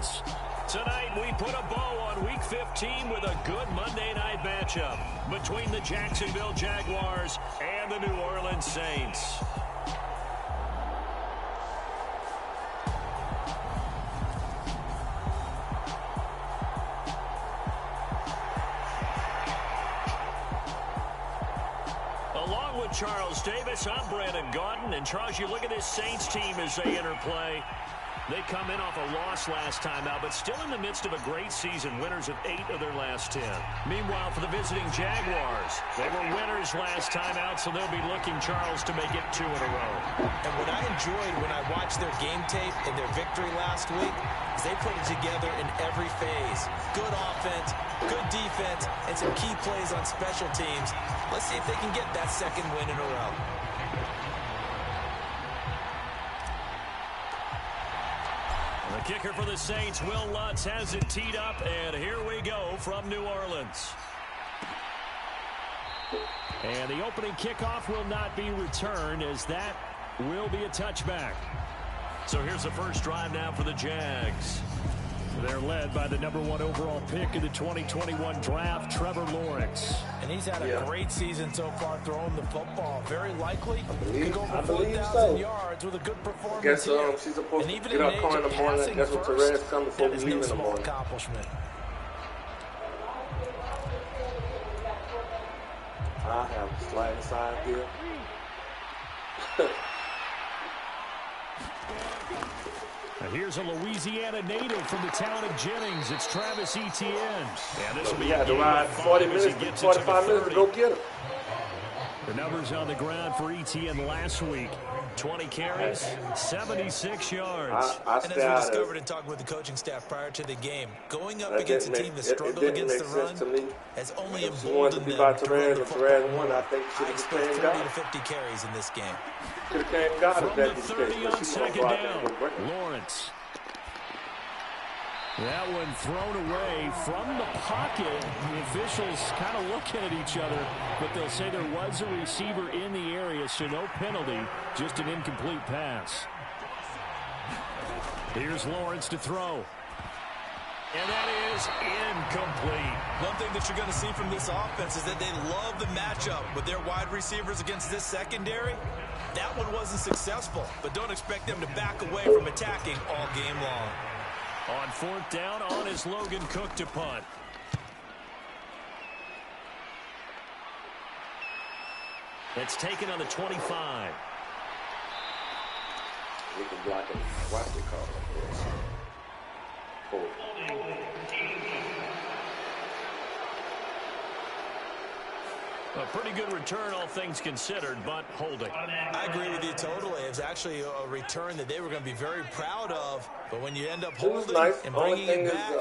Saints. Tonight, we put a bow on Week 15 with a good Monday night matchup between the Jacksonville Jaguars and the New Orleans Saints. Along with Charles Davis, I'm Brandon Gaudin. And Charles, you look at this Saints team as they interplay. They come in off a loss last time out, but still in the midst of a great season, winners of 8 of their last 10. Meanwhile, for the visiting Jaguars, they were winners last time out, so they'll be looking, Charles, to make it 2 in a row. And what I enjoyed when I watched their game tape and their victory last week is they put it together in every phase. Good offense, good defense, and some key plays on special teams. Let's see if they can get that second win in a row. The kicker for the Saints, Will Lutz, has it teed up, and here we go from New Orleans. And the opening kickoff will not be returned, as that will be a touchback. So here's the first drive now for the Jags. They're led by the #1 overall pick in the 2021 draft, Trevor Lawrence. And he's had a great season so far throwing the football. Very likely could go I for believe 4,000 so. yards with a good performance. I guess here. she's supposed And to even get in up the calling in age the of morning. passing That's what first, Therese comes before that we is leave no in the small morning. accomplishment. I have a slight side here. And here's a Louisiana native from the town of Jennings. It's Travis Etienne. And this will be We had to ride 40 minutes, 45 minutes to go get him. The numbers on the ground for Etienne last week. 20 carries, 76 yards. I And as we discovered in talking with the coaching staff prior to the game, going up against a team that struggled against the run has only emboldened them to run the football. I expect 40 to 50 carries in this game. Could have came got From it the that 30 on second down, Lawrence. That one thrown away from the pocket. The officials kind of looking at each other, but they'll say there was a receiver in the area, so no penalty, just an incomplete pass. Here's Lawrence to throw. And that is incomplete. One thing that you're going to see from this offense is that they love the matchup with their wide receivers against this secondary. That one wasn't successful, but don't expect them to back away from attacking all game long. On 4th down, on is Logan Cook to punt. It's taken on the 25. We can block it. Watch the call. Cool. A pretty good return, all things considered, but holding. I agree with you totally. It was actually a return that they were going to be very proud of. But when you end up holding and bringing it back,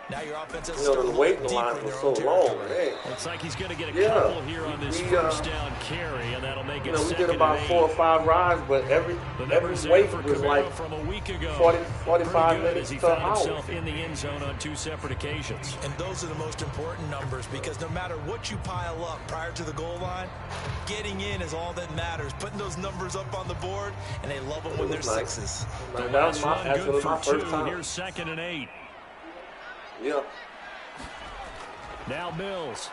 now your offense has started the a waiting little line deeper in was their so own long. territory. Looks like he's going to get a couple here on this first down carry, and that'll make it we second did about and 4 or 8. 5 rides, but every wait for was Camaro like from a week ago. 45 minutes as he to an found hour. himself in the end zone on 2 separate occasions. And those are the most important numbers because no matter what you pile up prior to the goal line, getting in is all that matters. Putting those numbers up on the board, and they love it when they're sixes. The That last was my, one that's good my for first 2. time. Here's second and 8. Yeah. Now Mills.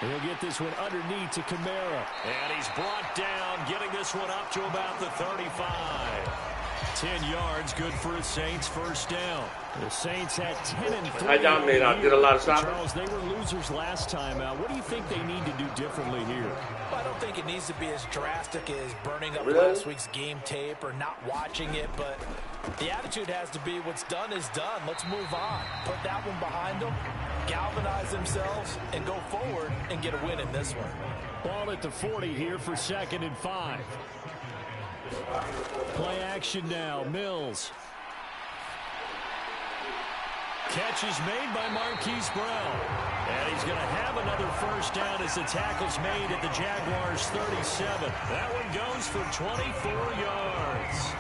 He'll get this one underneath to Camara. And he's brought down, getting this one up to about the 35. 10 yards, good for a Saints first down. The Saints had 10 and 3. How y'all made out? Did a lot of shopping? Charles, they were losers last time out. What do you think they need to do differently here? Well, I don't think it needs to be as drastic as burning up Really? last week's game tape or not watching it, but the attitude has to be what's done is done. Let's move on. Put that one behind them, galvanize themselves, and go forward and get a win in this one. Ball at the 40 here for 2nd and 5. Play action now. Mills. Catch is made by Marquise Brown. And he's going to have another first down as the tackle's made at the Jaguars' 37. That one goes for 24 yards.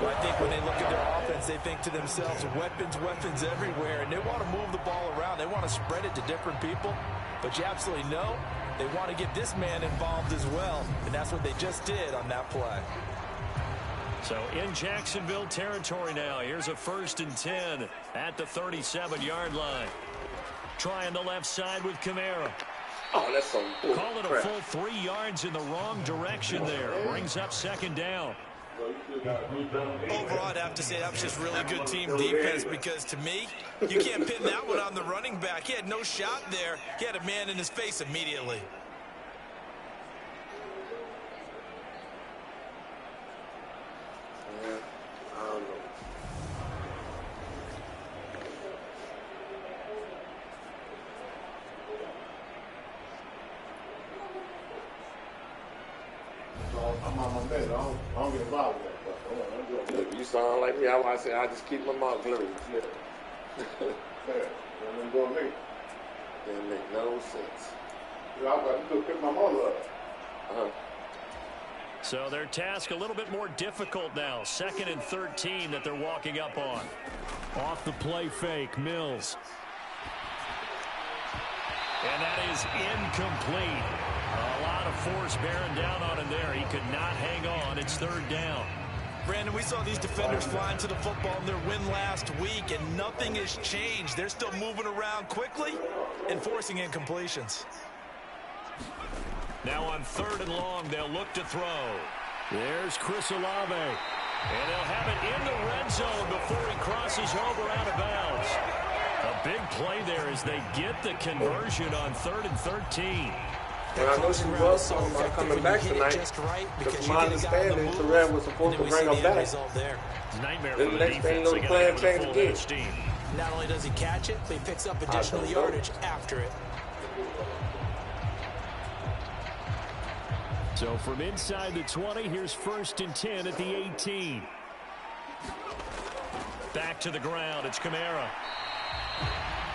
Well, I think when they look at their offense, they think to themselves, weapons everywhere, and they want to move the ball around. They want to spread it to different people. But you absolutely know they want to get this man involved as well, and that's what they just did on that play. So in Jacksonville territory now. Here's a 1st and 10 at the 37-yard line. Trying the left side with Kamara. Oh, that's some bull Call it a crap. full 3 yards in the wrong direction there. Brings up 2nd down. Overall, I'd have to say that was just really good team defense because, to me, you can't pin that one on the running back. He had no shot there. He had a man in his face immediately. Yeah, I don't know. I'm on my bed. I don't get involved with that stuff. Look, you sound like me. I say I just keep my mouth closed. Yeah. That doing me. That make no sense. You know, I got to pick my mother up. So their task a little bit more difficult now. 2nd and 13 that they're walking up on. Off the play fake, Mills. And that is incomplete. A lot of force bearing down on him there. He could not hang on. It's 3rd down. Brandon, we saw these defenders flying to the football in their win last week, and nothing has changed. They're still moving around quickly and forcing incompletions. Now on 3rd and long, they'll look to throw. There's Chris Olave. And they'll have it in the red zone before he crosses over out of bounds. A big play there as they get the conversion on 3rd and 13. And I know she was talking about coming back tonight. Because from my understanding, Terrell was supposed to bring her back. Nightmare Then for the the next thing defense. you know, the plan changed again. Steam. Not only does he catch it, but he picks up additional yardage after it. So from inside the 20, here's 1st and 10 at the 18. Back to the ground. It's Kamara.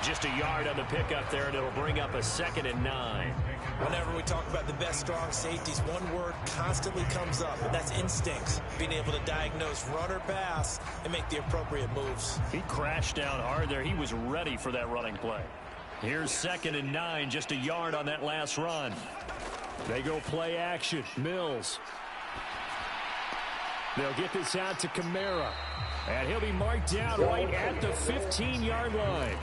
Just a yard on the pickup there, and it'll bring up a 2nd and 9. Whenever we talk about the best strong safeties, one word constantly comes up, and that's instincts. Being able to diagnose run or pass and make the appropriate moves. He crashed down hard there. He was ready for that running play. Here's 2nd and 9, just a yard on that last run. They go play action. Mills. They'll get this out to Kamara. And he'll be marked down right at the 15-yard line.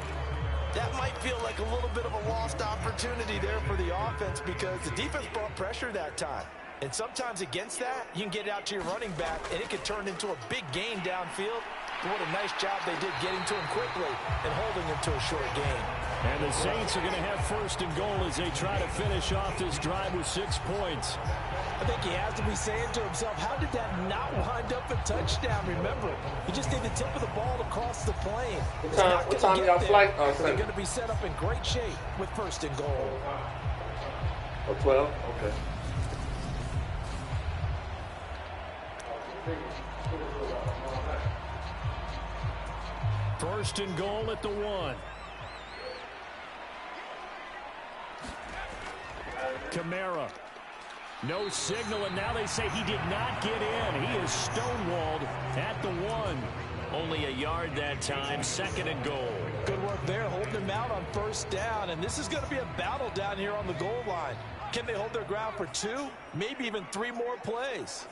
That might feel like a little bit of a lost opportunity there for the offense because the defense brought pressure that time. And sometimes against that, you can get out to your running back, and it could turn into a big gain downfield. But what a nice job they did getting to him quickly and holding him to a short gain. And the Saints are going to have 1st and goal as they try to finish off this drive with 6 points. I think he has to be saying to himself, how did that not wind up a touchdown? Remember, you just need the tip of the ball to cross the plane. What time y'all flight? They're going to be set up in great shape with 1st and goal. Oh, 12? Okay. First and goal at the 1. Kamara. No signal, and now they say he did not get in. He is stonewalled at the 1. Only a yard that time, 2nd and goal. Good work there, holding him out on 1st down, and this is going to be a battle down here on the goal line. Can they hold their ground for 2, maybe even 3 more plays?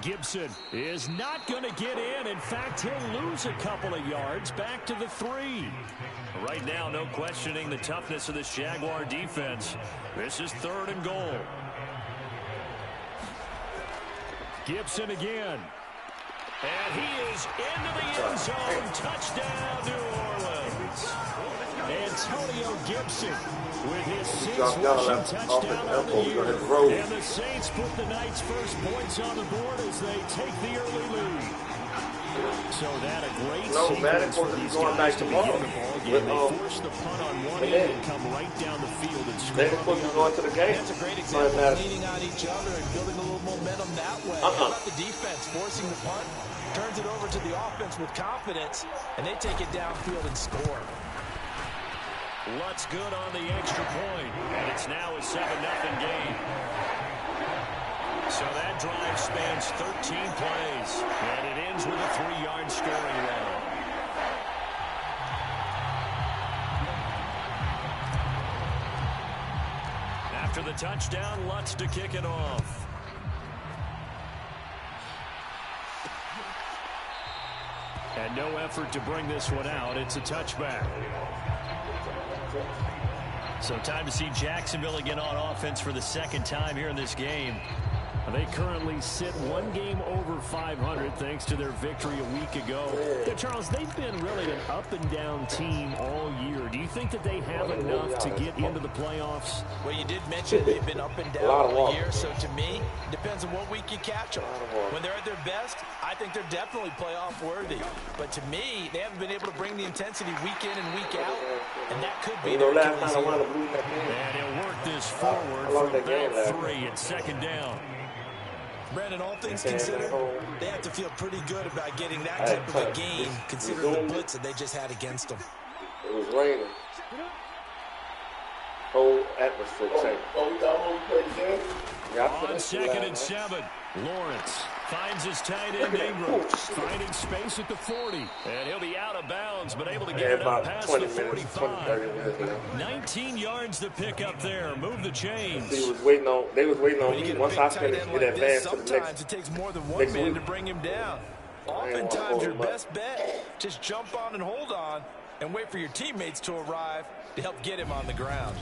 Gibson is not going to get in. In fact, he'll lose a couple of yards back to the 3. Right now, no questioning the toughness of this Jaguar defense. This is 3rd and goal. Gibson again. And he is into the end zone. Touchdown, New Orleans. Antonio Gibson with his 6th rushing touchdown of the year. And the Saints put the night's first points on the board as they take the early lead. So that a great sequence for these guys to begin the ball game. They force the punt on one end and come right down the field and score. They're supposed to go into the game. That's a great example of leaning on each other and building a little momentum that way. How about the defense forcing the punt, turns it over to the offense with confidence, and they take it downfield and score. Lutz good on the extra point, and it's now a 7-0 game. So that drive spans 13 plays, and it ends with a 3-yard scoring run. After the touchdown, Lutz to kick it off. And no effort to bring this one out. It's a touchback. So time to see Jacksonville again on offense for the second time here in this game. They currently sit one game over 500 thanks to their victory a week ago. Yeah, Charles, they've been really an up-and-down team all year. Do you think that they have enough to get into the playoffs? Well, you did mention they've been up and down all year, so to me, it depends on what week you catch them. When they're at their best, I think they're definitely playoff-worthy. But to me, they haven't been able to bring the intensity week in and week out, and that could be their Achilles heel. And he'll work this forward for about 3 and second down. Brandon, all things considered, they have to feel pretty good about getting that type of a game, considering the blitz that they just had against them. It was raining. Whole atmosphere change. On 2nd and 7, Lawrence finds his tight end Ingram, finding space at the 40. And he'll be out of bounds, but able to get it up past the 45. 19 yards to pick up there. Move the chains. They was waiting on me. Once I finished, get advanced to the next. Sometimes it takes more than one man to bring him down. Oftentimes, your best bet, just jump on and hold on and wait for your teammates to arrive to help get him on the ground.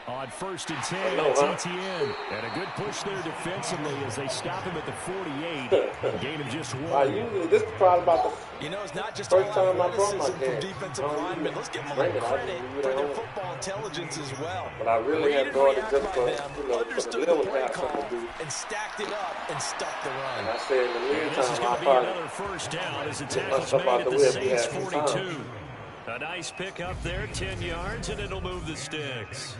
On 1st and 10, it's ETN. And a good push there defensively as they stop him at the 48. Gain of just 1. Usually this is probably about the it's not just first time I brought my from defensive linemen. Let's give them a little credit for their football intelligence as well. But I really had brought it just for, for the little have something to do. And stacked it up and stuck the run. And I said in the meantime, this is going to be another first down as the tackle's made at the Saints 42. A nice pick up there, 10 yards, and it'll move the sticks.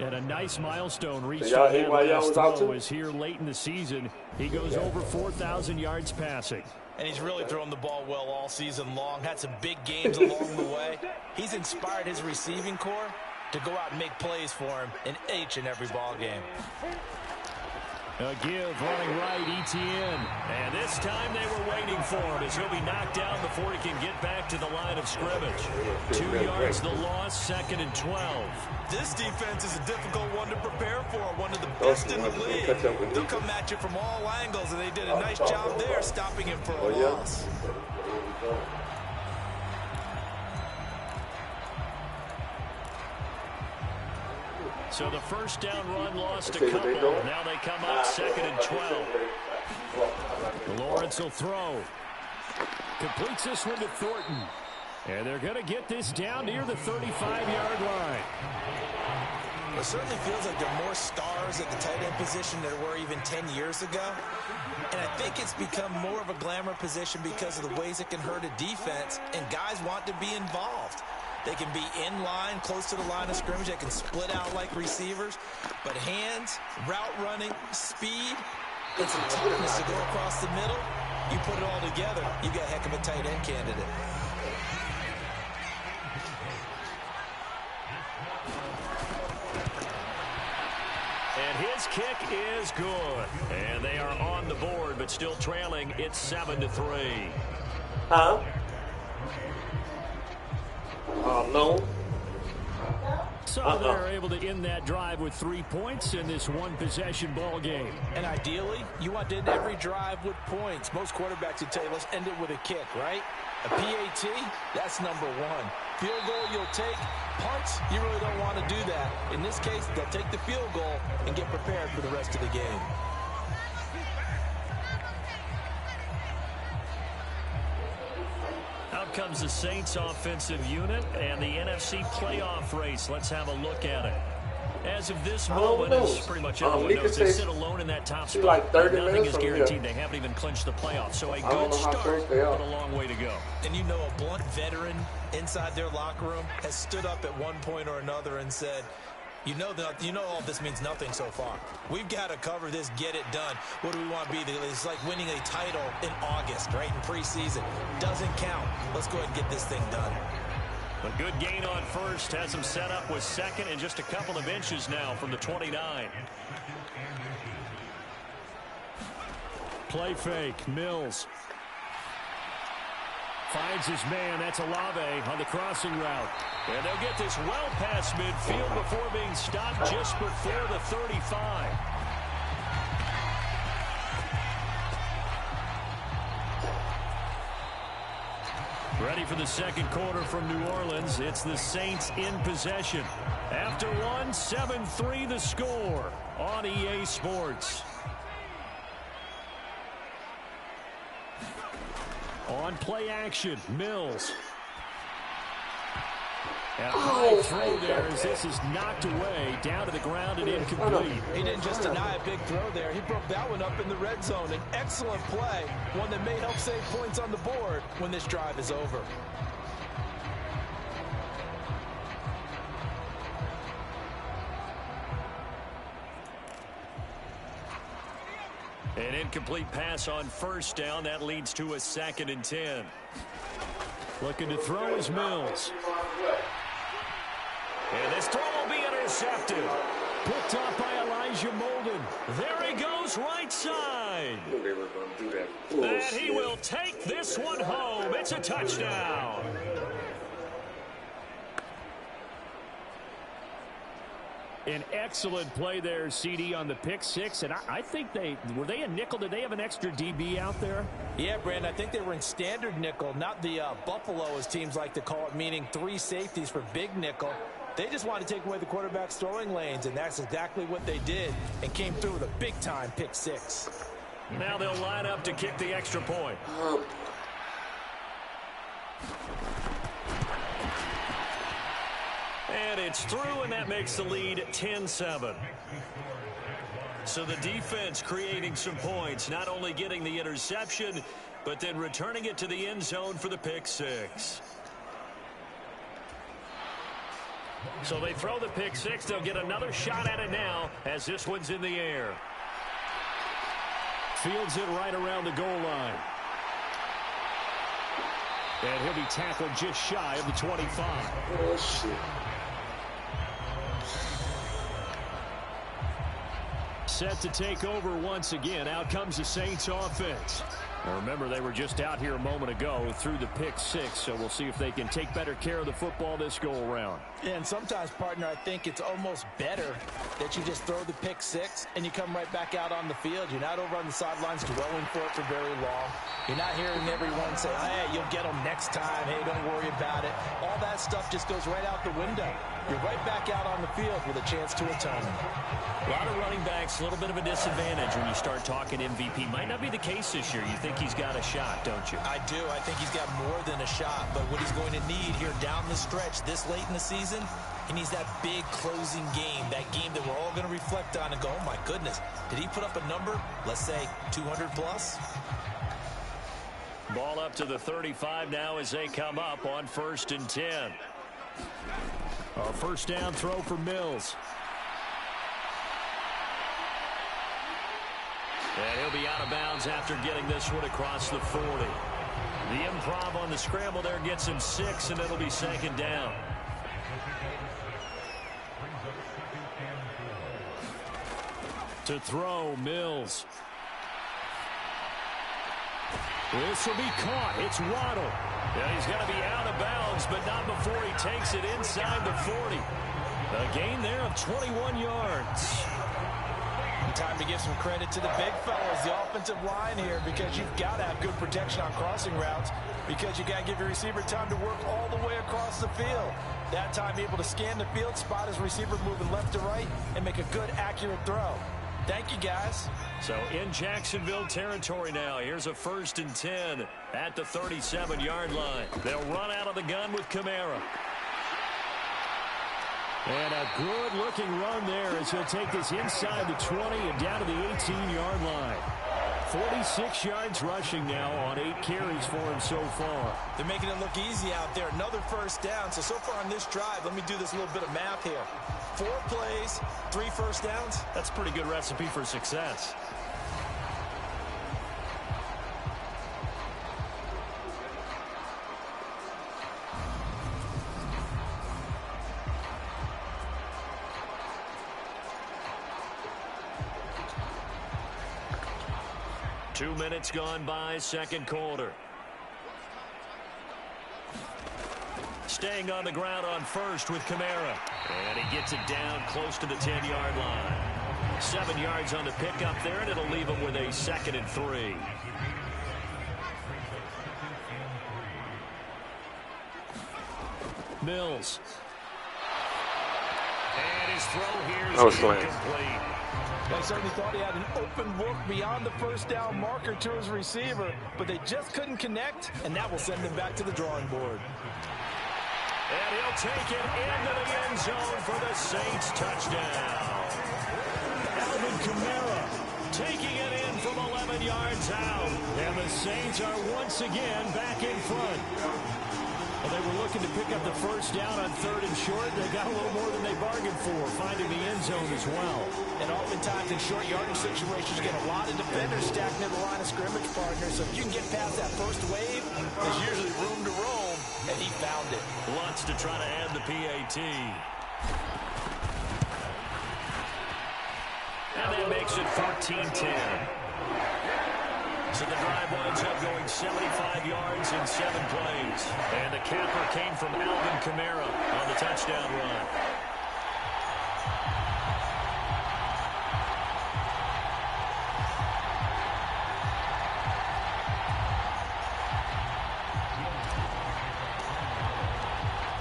And a nice milestone reached for that last throw is here late in the season. He goes over 4,000 yards passing. And he's really thrown the ball well all season long. Had some big games along the way. He's inspired his receiving corps to go out and make plays for him in each and every ball game. A give running right, ETN. And this time they were waiting for him as he'll be knocked down before he can get back to the line of scrimmage. 2 yards the loss, 2nd and 12. This defense is a difficult one to prepare for, one of the best in the league. They'll come at you from all angles, and they did a nice job there stopping him for a loss. So the first down run lost a couple. Now they come up 2nd and 12. Lawrence will throw. Completes this one to Thornton. And they're going to get this down near the 35-yard line. It certainly feels like there are more stars at the tight end position than there were even 10 years ago. And I think it's become more of a glamour position because of the ways it can hurt a defense, and guys want to be involved. They can be in line, close to the line of scrimmage. They can split out like receivers. But hands, route running, speed, and some toughness to go across the middle, you put it all together, you got a heck of a tight end candidate. And his kick is good. And they are on the board, but still trailing. It's 7-3. Huh? No. So they're able to end that drive with 3 points in this one-possession ball game. And ideally, you want to end every drive with points. Most quarterbacks would tell you, let's end it with a kick, right? A PAT, that's number 1. Field goal you'll take. Punts, you really don't want to do that. In this case, they'll take the field goal and get prepared for the rest of the game. Out comes the Saints offensive unit and the NFC playoff race. Let's have a look at it. As of this moment, as pretty much everyone knows, they sit alone in that top spot. Like nothing is guaranteed. They haven't even clinched the playoffs. So a good start, but a long way to go. And you know, a blunt veteran inside their locker room has stood up at one point or another and said, you know all this means nothing so far. We've got to cover this, get it done. What do we want to be? It's like winning a title in August, right, in preseason. Doesn't count. Let's go ahead and get this thing done. A good gain on first. Has him set up with second and just a couple of inches now from the 29. Play fake. Mills. Finds his man. That's Olave on the crossing route. And they'll get this well past midfield before being stopped just before the 35. Ready for the second quarter from New Orleans. It's the Saints in possession. After one, 7-3 the score on EA Sports. On play action, Mills. And a high throw there as this is knocked away, down to the ground and incomplete. He didn't just deny a big throw there. He broke that one up in the red zone. An excellent play, one that may help save points on the board when this drive is over. An incomplete pass on first down. That leads to a 2nd and 10. Looking to throw is Mills. And this throw will be intercepted. Picked up by Elijah Molden. There he goes, right side. They were going to do that. And he will take this one home. It's a touchdown. An excellent play there, CD, on the pick six. And I think were they a nickel? Did they have an extra DB out there? Yeah, Brandon, I think they were in standard nickel, not the Buffalo, as teams like to call it, meaning 3 safeties for big nickel. They just wanted to take away the quarterback's throwing lanes, and that's exactly what they did and came through with a big-time pick six. Now they'll line up to kick the extra point. And it's through, and that makes the lead 10-7. So the defense creating some points, not only getting the interception, but then returning it to the end zone for the pick six. So they throw the pick six. They'll get another shot at it now as this one's in the air. Fields it right around the goal line. And he'll be tackled just shy of the 25. Oh, shit. Set to take over once again. Out comes the Saints offense. Now remember, they were just out here a moment ago through the pick six, so we'll see if they can take better care of the football this go-around. And sometimes, partner, I think it's almost better that you just throw the pick six and you come right back out on the field. You're not over on the sidelines dwelling for it for very long. You're not hearing everyone say, hey, you'll get them next time. Hey, don't worry about it. All that stuff just goes right out the window. You're right back out on the field with a chance to atone. A lot of running backs, a little bit of a disadvantage when you start talking MVP. Might not be the case this year. You think he's got a shot, don't you? I do. I think he's got more than a shot. But what he's going to need here down the stretch this late in the season, he needs that big closing game, that game that we're all going to reflect on and go, oh, my goodness, did he put up a number, let's say 200 plus? Ball up to the 35 now as they come up on 1st and 10. A first down throw for Mills. And he'll be out of bounds after getting this one across the 40. The improv on the scramble there gets him 6, and it'll be 2nd down. To throw, Mills. This will be caught. It's Waddle. Yeah, he's going to be out of bounds, but not before he takes it inside the 40. A gain there of 21 yards. Time to give some credit to the big fellas, the offensive line here, because you've got to have good protection on crossing routes, because you got to give your receiver time to work all the way across the field. That time able to scan the field, spot his receiver moving left to right, and make a good, accurate throw. Thank you, guys. So in Jacksonville territory now. Here's a 1st and 10 at the 37-yard line. They'll run out of the gun with Kamara. And a good-looking run there as he'll take this inside the 20 and down to the 18-yard line. 46 yards rushing now on 8 carries for him so far. They're making it look easy out there. Another first down. So far on this drive, let me do this little bit of math here. 4 plays, 3 first downs. That's a pretty good recipe for success. Two minutes gone by, second quarter. staying on the ground on first with Kamara. And he gets it down close to the 10-yard line. 7 yards on the pickup there, and it'll leave him with a 2nd and 3. Mills. And his throw here is incomplete. I certainly thought he had an open look beyond the first down marker to his receiver, but they just couldn't connect, and that will send him back to the drawing board. And he'll take it into the end zone for the Saints touchdown. Alvin Kamara taking it in from 11 yards out. And the Saints are once again back in front. Well, they were looking to pick up the first down on 3rd and short. They got a little more than they bargained for, finding the end zone as well. And oftentimes in short yardage situations, you get a lot of defenders stacked near the line of scrimmage, partner. So if you can get past that first wave, there's usually room to roam, and he found it. Wants to try to add the PAT. And that makes it 14-10. So the drive winds up going 75 yards in 7 plays. And the capper came from Alvin Kamara on the touchdown run.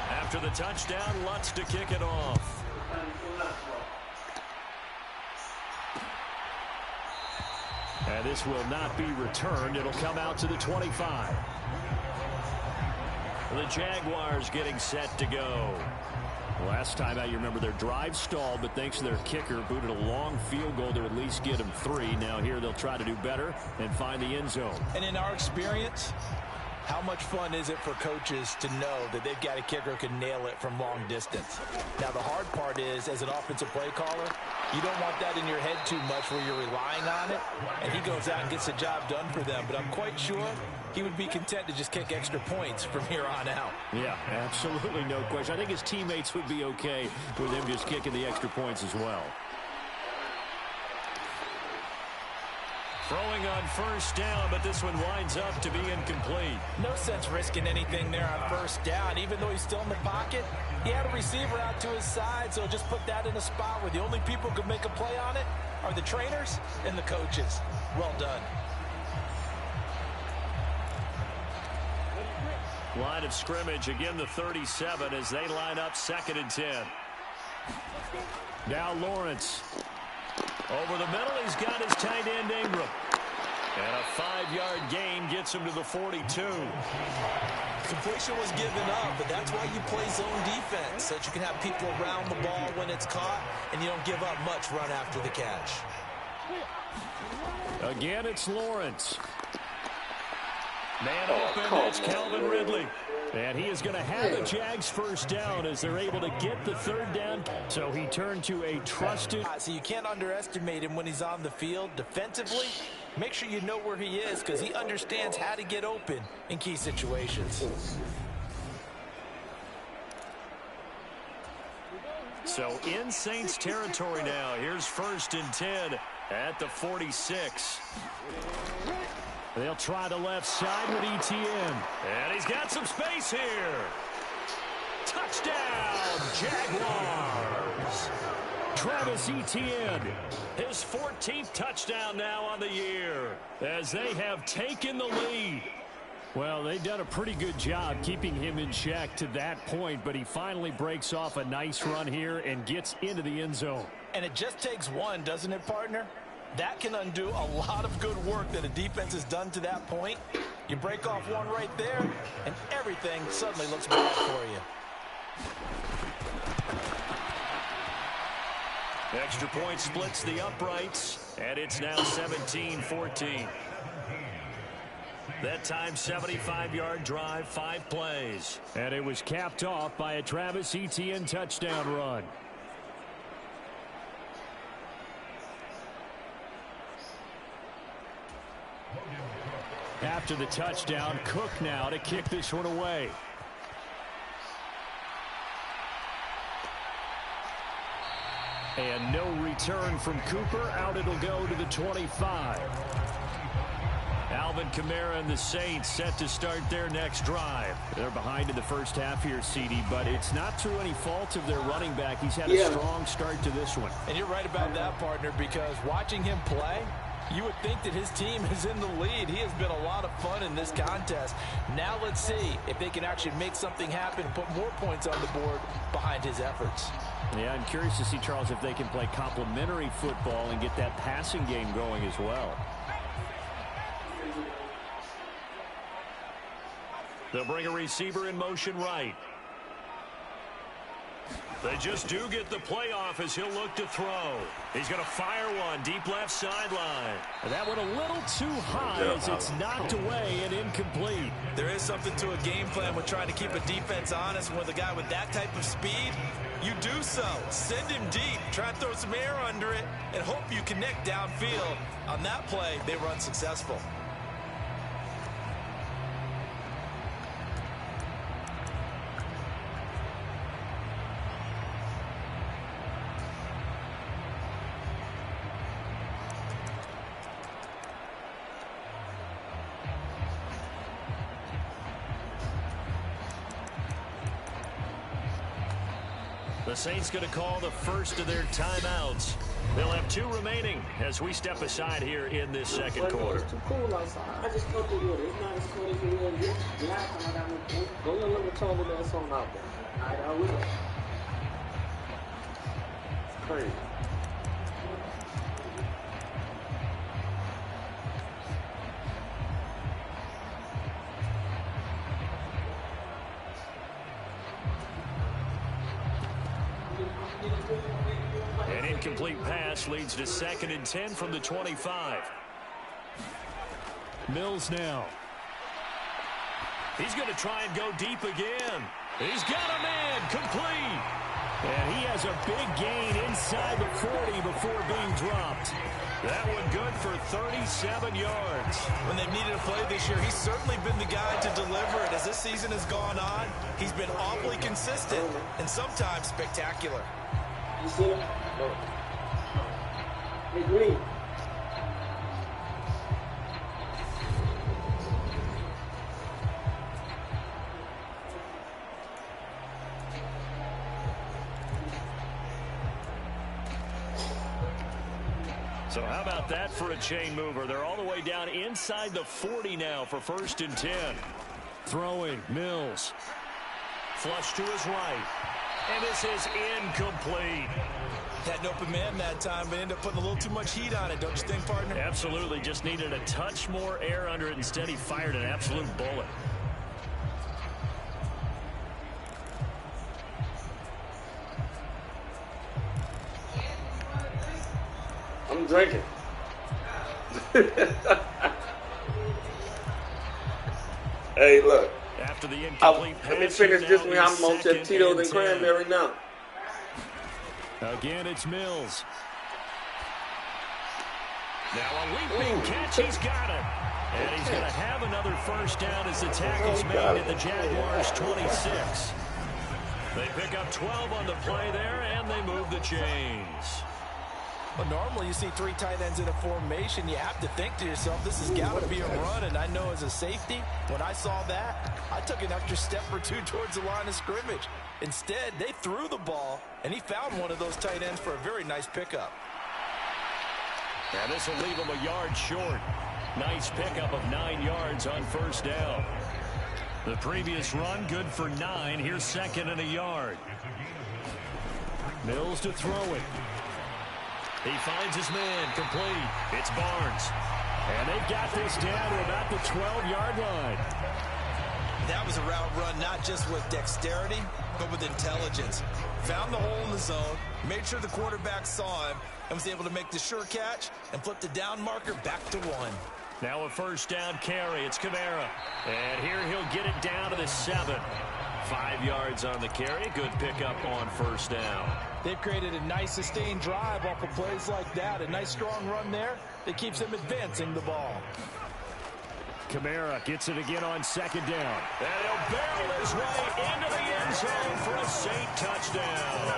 After the touchdown, Lutz to kick it off. And this will not be returned. It'll come out to the 25. The Jaguars getting set to go. Last time out, you remember their drive stalled, but thanks to their kicker, booted a long field goal to at least get them 3. Now here they'll try to do better and find the end zone. And in our experience, how much fun is it for coaches to know that they've got a kicker who can nail it from long distance? Now, the hard part is, as an offensive play caller, you don't want that in your head too much where you're relying on it, and he goes out and gets the job done for them. But I'm quite sure he would be content to just kick extra points from here on out. Yeah, absolutely no question. I think his teammates would be okay with him just kicking the extra points as well. Throwing on first down, but this one winds up to be incomplete. No sense risking anything there on first down. Even though he's still in the pocket, he had a receiver out to his side, so just put that in a spot where the only people who can make a play on it are the trainers and the coaches. Well done. Line of scrimmage, again the 37 as they line up 2nd and 10. Now Lawrence. Over the middle, he's got his tight end Ingram. And a 5-yard gain gets him to the 42. Completion was given up, but that's why you play zone defense, so that you can have people around the ball when it's caught, and you don't give up much run after the catch. Again, it's Lawrence. Man open, that's Calvin Ridley. And he is going to have the Jags first down as they're able to get the 3rd down. So he turned to a trusted. So you can't underestimate him when he's on the field. Defensively, make sure you know where he is because he understands how to get open in key situations. So in Saints territory now. Here's 1st and 10 at the 46. They'll try the left side with ETN. And he's got some space here. Touchdown, Jaguars. Travis Etienne, his 14th touchdown now on the year as they have taken the lead. Well, they've done a pretty good job keeping him in check to that point, but he finally breaks off a nice run here and gets into the end zone. And it just takes one, doesn't it, partner? That can undo a lot of good work that a defense has done to that point. You break off one right there, and everything suddenly looks bad for you. Extra point splits the uprights, and it's now 17-14. That time, 75-yard drive, 5 plays. And it was capped off by a Travis Etienne touchdown run. After the touchdown, Cook now to kick this one away. And no return from Cooper. Out it'll go to the 25. Alvin Kamara and the Saints set to start their next drive. They're behind in the first half here, CD, but it's not through any fault of their running back. He's had a strong start to this one. And you're right about that, partner, because watching him play, you would think that his team is in the lead. He has been a lot of fun in this contest. Now let's see if they can actually make something happen and put more points on the board behind his efforts. Yeah, I'm curious to see, Charles, if they can play complementary football and get that passing game going as well. They'll bring a receiver in motion right. They just do get the play off as he'll look to throw. He's going to fire one deep left sideline. That went a little too high as it's knocked away and incomplete. There is something to a game plan with trying to keep a defense honest. With a guy with that type of speed, you do so. Send him deep. Try to throw some air under it and hope you connect downfield. On that play, they were unsuccessful. The Saints going to call the first of their timeouts. They'll have 2 remaining as we step aside here in this second quarter. It's too cool outside. I just thought they would. It's not as cool as it was. Last time I got no. Go let me tell me that song out there. All right, I will. It's crazy. An incomplete pass leads to 2nd and 10 from the 25. Mills now. He's going to try and go deep again. He's got a man complete. And he has a big gain inside the 40 before being dropped. That one good for 37 yards. When they've needed a play this year, he's certainly been the guy to deliver it. As this season has gone on, he's been awfully consistent and sometimes spectacular. You see him? No. Hey, Green. So how about that for a chain mover? They're all the way down inside the 40 now for 1st and 10. Throwing, Mills. Flush to his right. And this is incomplete. Had an open man that time, but ended up putting a little too much heat on it, don't you think, partner? Absolutely. Just needed a touch more air under it. Instead, he fired an absolute bullet. I'm drinking. Hey, look. After the incomplete pass, let me finish this one. I'm on to Tito's and cranberry now. Again, it's Mills. Now a leaping catch. He's got it. And he's going to have another first down as the tackle's made at the Jaguars' 26. They pick up 12 on the play there, and they move the chains. Well, normally you see 3 tight ends in a formation. You have to think to yourself, this has got to be a run. And I know as a safety, when I saw that, I took an extra step or 2 towards the line of scrimmage. Instead, they threw the ball, and he found one of those tight ends for a very nice pickup. And this will leave him a yard short. Nice pickup of 9 yards on first down. The previous run, good for 9. Here's 2nd and a yard. Mills to throw it. He finds his man complete. It's Barnes. And they've got this down to about the 12-yard line. That was a route run not just with dexterity, but with intelligence. Found the hole in the zone, made sure the quarterback saw him, and was able to make the sure catch and flip the down marker back to 1. Now a first down carry. It's Kamara. And here he'll get it down to the 7. 5 yards on the carry. Good pickup on first down. They've created a nice sustained drive off of plays like that. A nice strong run there that keeps them advancing the ball. Kamara gets it again on 2nd down. And he'll barrel his way into the end zone for a Saint touchdown.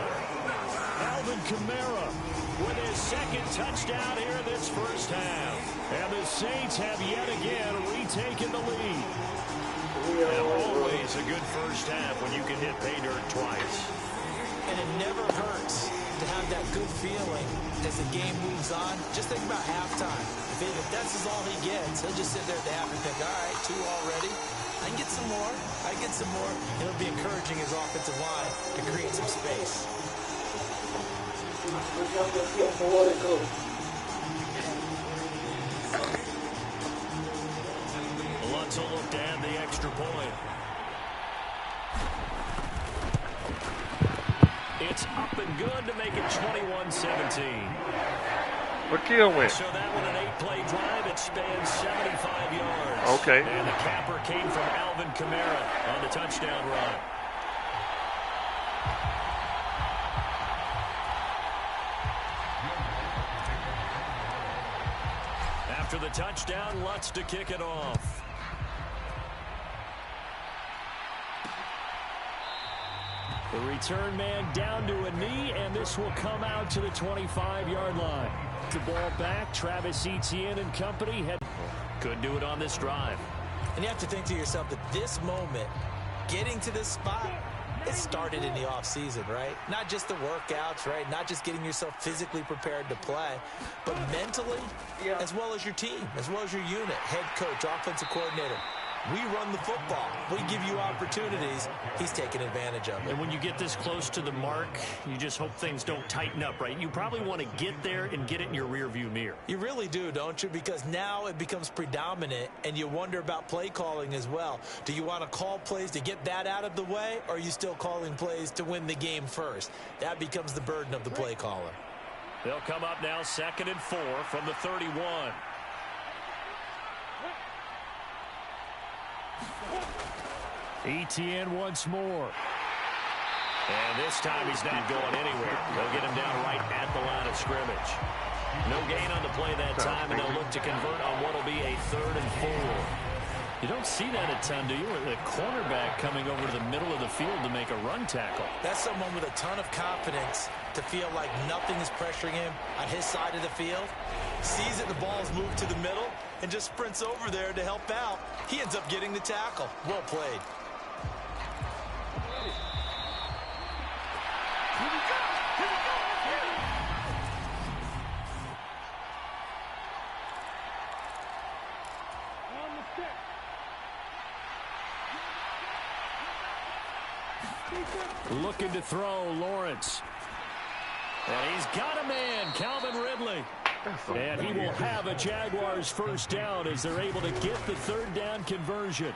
Alvin Kamara with his second touchdown here in this first half. And the Saints have yet again retaken the lead. And always a good first half when you can hit pay dirt twice. And it never hurts to have that good feeling as the game moves on. Just think about halftime. If that's all he gets, he'll just sit there at the half and think, all right, 2 already. I can get some more. I can get some more. It'll be encouraging his offensive line to create some space. Lutz will look to add the extra point. It's up and good to make it 21-17. McKeel went. So that one an 8-play drive. It spans 75 yards. Okay. And the capper came from Alvin Kamara on the touchdown run. After the touchdown, Lutz to kick it off. The return man down to a knee, and this will come out to the 25-yard line. The ball back, Travis Etienne and company could do it on this drive. And you have to think to yourself that this moment, getting to this spot, it started in the offseason, right? Not just the workouts, right? Not just getting yourself physically prepared to play, but mentally, as well as your team, as well as your unit, head coach, offensive coordinator. We run the football. We give you opportunities. He's taking advantage of it. And when you get this close to the mark, you just hope things don't tighten up, right? You probably want to get there and get it in your rearview mirror. You really do, don't you? Because now it becomes predominant, and you wonder about play calling as well. Do you want to call plays to get that out of the way, or are you still calling plays to win the game first? That becomes the burden of the play caller. They'll come up now 2nd and 4 from the 31. Etienne once more. And this time he's not going anywhere. They'll get him down right at the line of scrimmage. No gain on the play that time, and they'll look to convert on what will be a 3rd and 4. You don't see that a ton, do you? The cornerback coming over to the middle of the field to make a run tackle. That's someone with a ton of confidence to feel like nothing is pressuring him on his side of the field. Sees that the ball's moved to the middle and just sprints over there to help out. He ends up getting the tackle. Well played. Looking to throw, Lawrence. And he's got a man, Calvin Ridley. And he will have a Jaguars first down as they're able to get the 3rd down conversion.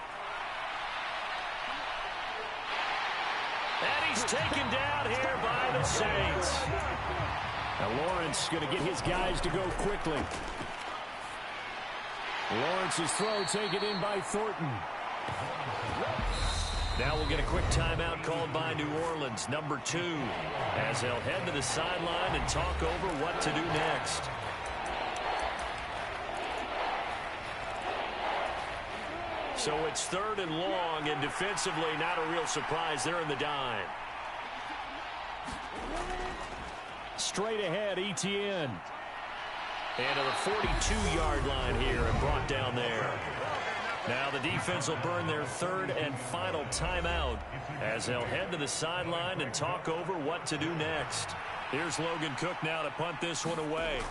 And he's taken down here by the Saints. Now Lawrence going to get his guys to go quickly. Lawrence's throw taken in by Thornton. Now we'll get a quick timeout called by New Orleans, number 2, as they'll head to the sideline and talk over what to do next. So it's 3rd and long, and defensively not a real surprise. They're in the dime. Straight ahead, Etienne. And to the 42-yard line here and brought down there. Now the defense will burn their 3rd and final timeout as they'll head to the sideline and talk over what to do next. Here's Logan Cook now to punt this one away.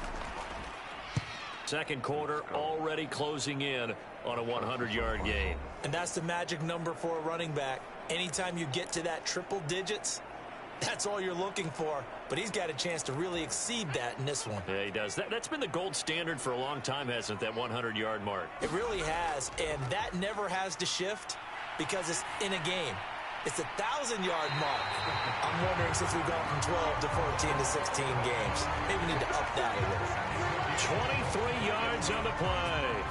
2nd quarter already closing in on a 100-yard game. And that's the magic number for a running back. Anytime you get to that triple digits, that's all you're looking for. But he's got a chance to really exceed that in this one. Yeah, he does. That's been the gold standard for a long time, hasn't it, that 100-yard mark? It really has, and that never has to shift because it's in a game. It's a 1,000-yard mark. I'm wondering, since we've gone from 12 to 14 to 16 games, maybe we need to up that a little. 23 yards on the play.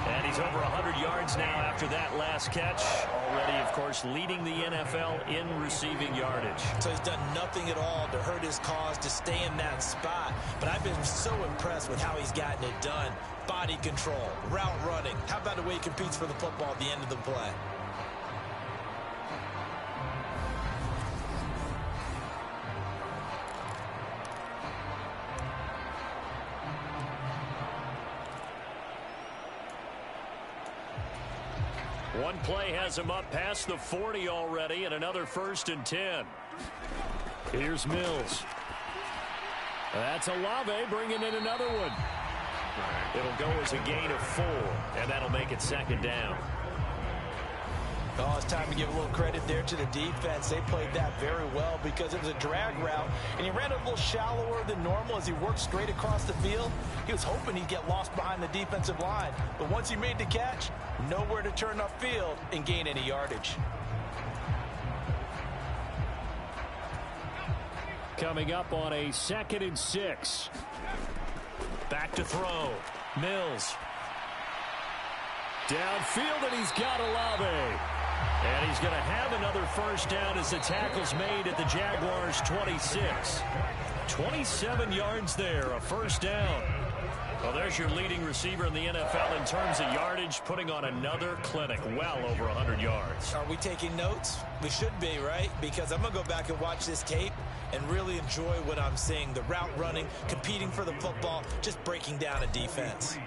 And he's over 100 yards now after that last catch. Already, of course, leading the NFL in receiving yardage. So he's done nothing at all to hurt his cause to stay in that spot. But I've been so impressed with how he's gotten it done. Body control, route running. How about the way he competes for the football at the end of the play? One play has him up past the 40 already, and another 1st and 10. Here's Mills. That's Olave bringing in another one. It'll go as a gain of 4, and that'll make it 2nd down. Oh, it's time to give a little credit there to the defense. They played that very well because it was a drag route, and he ran a little shallower than normal as he worked straight across the field. He was hoping he'd get lost behind the defensive line, but once he made the catch, nowhere to turn upfield and gain any yardage. Coming up on a 2nd and 6. Back to throw. Mills. Downfield, and he's got Olave. And he's going to have another 1st down as the tackle's made at the Jaguars' 26. 27 yards there, a 1st down. Well, there's your leading receiver in the NFL in terms of yardage, putting on another clinic, well over 100 yards. Are we taking notes? We should be, right? Because I'm going to go back and watch this tape and really enjoy what I'm seeing. The route running, competing for the football, just breaking down a defense.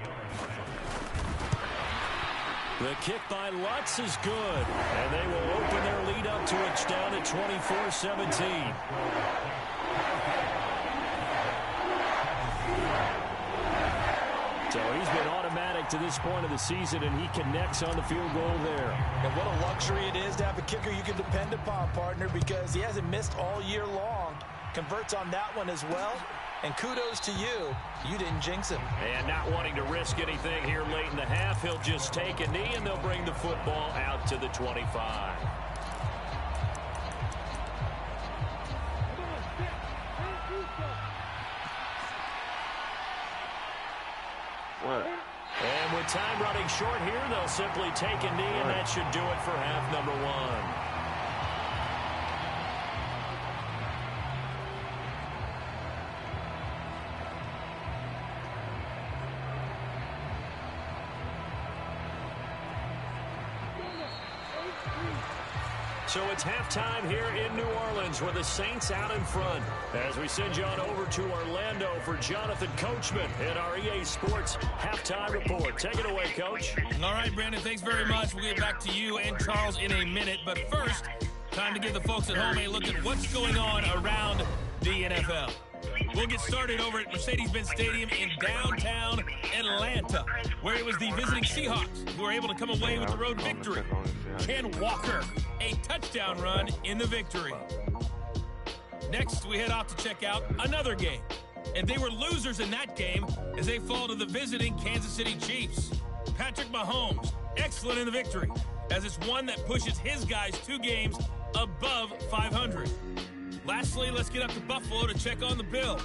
The kick by Lutz is good, and they will open their lead up to it down at 24-17. So he's been automatic to this point of the season, and he connects on the field goal there. And what a luxury it is to have a kicker you can depend upon, partner, because he hasn't missed all year long. Converts on that one as well. And kudos to you. You didn't jinx him. And not wanting to risk anything here late in the half, he'll just take a knee, and they'll bring the football out to the 25. What? And with time running short here, they'll simply take a knee, and that should do it for half number 1. So it's halftime here in New Orleans with the Saints out in front. As we send you on over to Orlando for Jonathan Coachman in our EA Sports Halftime Report. Take it away, Coach. All right, Brandon, thanks very much. We'll get back to you and Charles in a minute. But first, time to give the folks at home a look at what's going on around the NFL. We'll get started over at Mercedes-Benz Stadium in downtown Atlanta, where it was the visiting Seahawks who were able to come away with the road victory. Ken Walker, a touchdown run in the victory. Next, we head off to check out another game. And they were losers in that game as they fall to the visiting Kansas City Chiefs. Patrick Mahomes, excellent in the victory, as it's one that pushes his guys 2 games above 500. Lastly, let's get up to Buffalo to check on the Bills.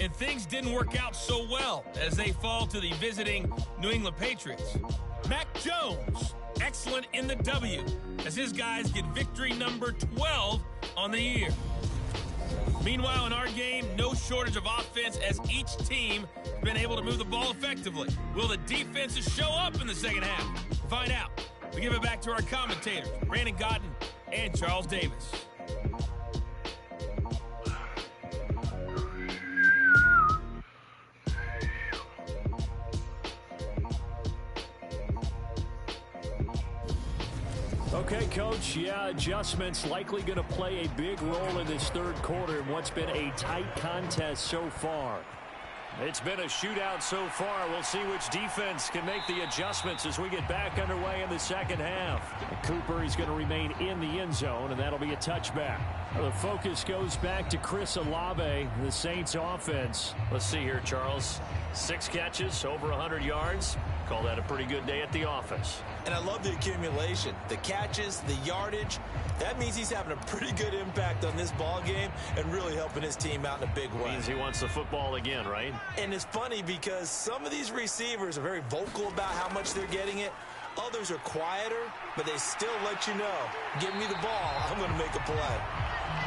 And things didn't work out so well as they fall to the visiting New England Patriots. Mac Jones, excellent in the W, as his guys get victory number 12 on the year. Meanwhile, in our game, no shortage of offense as each team has been able to move the ball effectively. Will the defenses show up in the second half? To find out, we give it back to our commentators, Brandon Godden and Charles Davis. Okay, Coach, adjustments likely going to play a big role in this third quarter in what's been a tight contest so far. It's been a shootout so far. We'll see which defense can make the adjustments as we get back underway in the second half. And Cooper, he's going to remain in the end zone, and that'll be a touchback. The focus goes back to Chris Olave, the Saints offense. Let's see here, Charles. 6 catches, over 100 yards. Call that a pretty good day at the office. And I love the accumulation, the catches, the yardage. That means he's having a pretty good impact on this ball game and really helping his team out in a big way. Means he wants the football again, right? And it's funny because some of these receivers are very vocal about how much they're getting it. Others are quieter, but they still let you know, give me the ball, I'm going to make a play.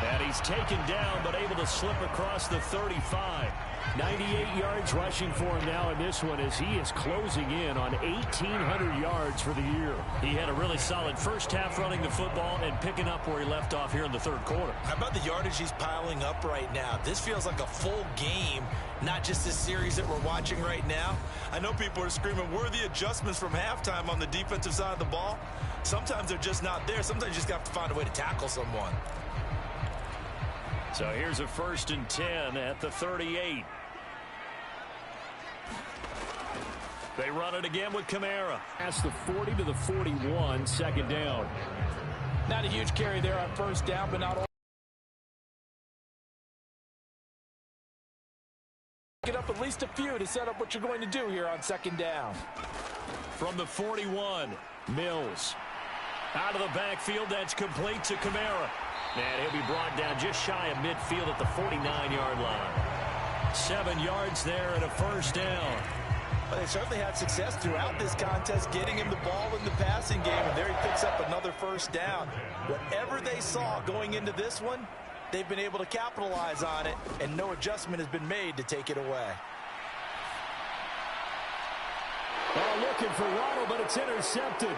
And he's taken down, but able to slip across the 35. 98 yards rushing for him now in this one as he is closing in on 1,800 yards for the year. He had a really solid first half running the football and picking up where he left off here in the third quarter. How about the yardage he's piling up right now? This feels like a full game, not just this series that we're watching right now. I know people are screaming, where are the adjustments from halftime on the defensive side of the ball? Sometimes they're just not there. Sometimes you just have to find a way to tackle someone. So here's a 1st and 10 at the 38. They run it again with Kamara. Past the 40 to the 41, 2nd down. Not a huge carry there on 1st down, but not all. Get up at least a few to set up what you're going to do here on 2nd down. From the 41, Mills. Out of the backfield, that's complete to Kamara. And he'll be brought down just shy of midfield at the 49-yard line. 7 yards there and a 1st down. Well, they certainly had success throughout this contest, getting him the ball in the passing game, and there he picks up another 1st down. Whatever they saw going into this one, they've been able to capitalize on it, and no adjustment has been made to take it away. Looking for Waddle, but it's intercepted.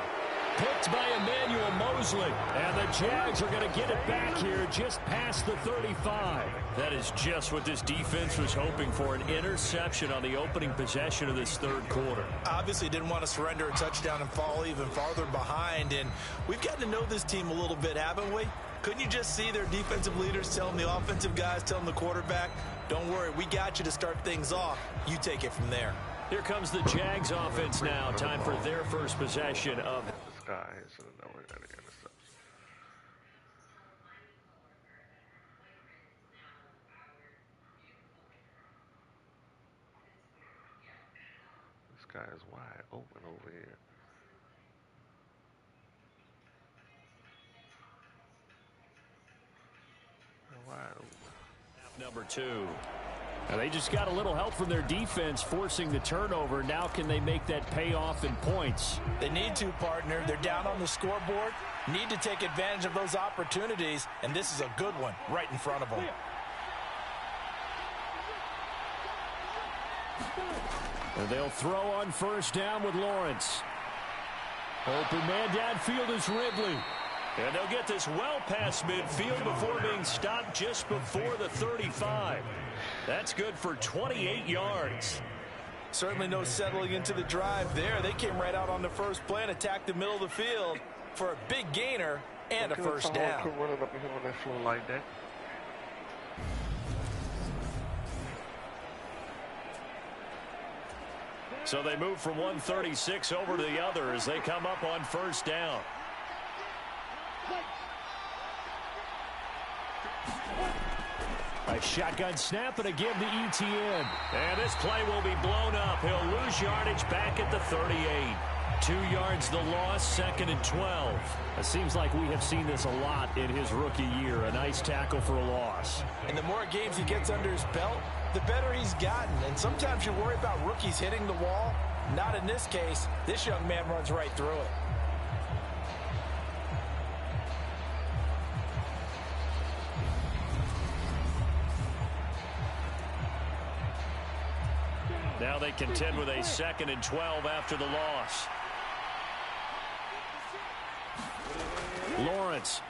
Picked by Emmanuel Mosley. And the Jags are going to get it back here just past the 35. That is just what this defense was hoping for, an interception on the opening possession of this 3rd quarter. Obviously didn't want to surrender a touchdown and fall even farther behind, and we've gotten to know this team a little bit, haven't we? Couldn't you just see their defensive leaders telling the offensive guys, telling the quarterback, don't worry, we got you to start things off. You take it from there. Here comes the Jags offense now. Time for their 1st possession of... This guy is wide open over here. Wide open. Number 2. And they just got a little help from their defense forcing the turnover. Now can they make that pay off in points? They need to, partner. They're down on the scoreboard. Need to take advantage of those opportunities, and this is a good one right in front of them. And they'll throw on 1st down with Lawrence. Open man downfield is Ridley. And they'll get this well past midfield before being stopped just before the 35. That's good for 28 yards. Certainly no settling into the drive there. They came right out on the first play and attacked the middle of the field for a big gainer and a 1st down. Like that. So they move from 136 over to the other as they come up on 1st down. A shotgun snap and a give to ETN. And this play will be blown up. He'll lose yardage back at the 38. 2 yards the loss, 2nd and 12. It seems like we have seen this a lot in his rookie year. A nice tackle for a loss. And the more games he gets under his belt, the better he's gotten. And sometimes you worry about rookies hitting the wall. Not in this case. This young man runs right through it. Now they contend with a 2nd and 12 after the loss. Lawrence.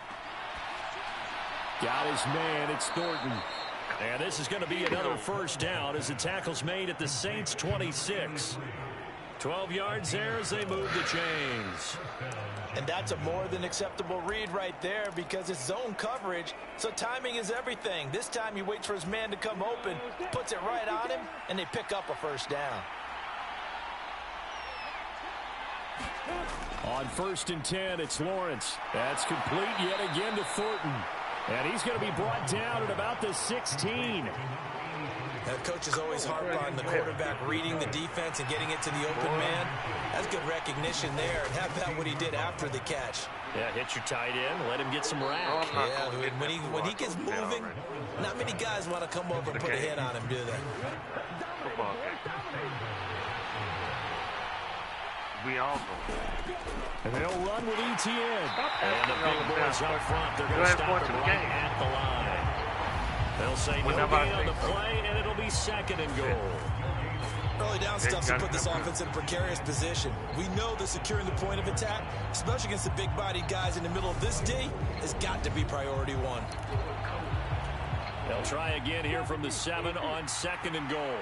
Got his man. It's Thornton. And this is going to be another 1st down as the tackle's made at the Saints' 26. 12 yards there as they move the chains. And that's a more than acceptable read right there because it's zone coverage, so timing is everything. This time he waits for his man to come open, puts it right on him, and they pick up a 1st down. On 1st and 10, it's Lawrence. That's complete yet again to Thornton. And he's going to be brought down at about the 16. Now, coaches always harp on the quarterback reading the defense and getting it to the open man. That's good recognition there. And how about what he did after the catch? Yeah, hit your tight end, let him get some rack. Yeah, when he gets moving, not many guys want to come over and put a hit on him, do they? Football game. We all know. And they'll run with ETN. And the big boys up front, they're going to stop him right at the line. They'll say no gain on the play, and it'll be 2nd and goal. Early down stuff to put this offense in a precarious position. We know that securing the point of attack, especially against the big-bodied guys in the middle of this D, has got to be priority 1. They'll try again here from the 7 on 2nd and goal.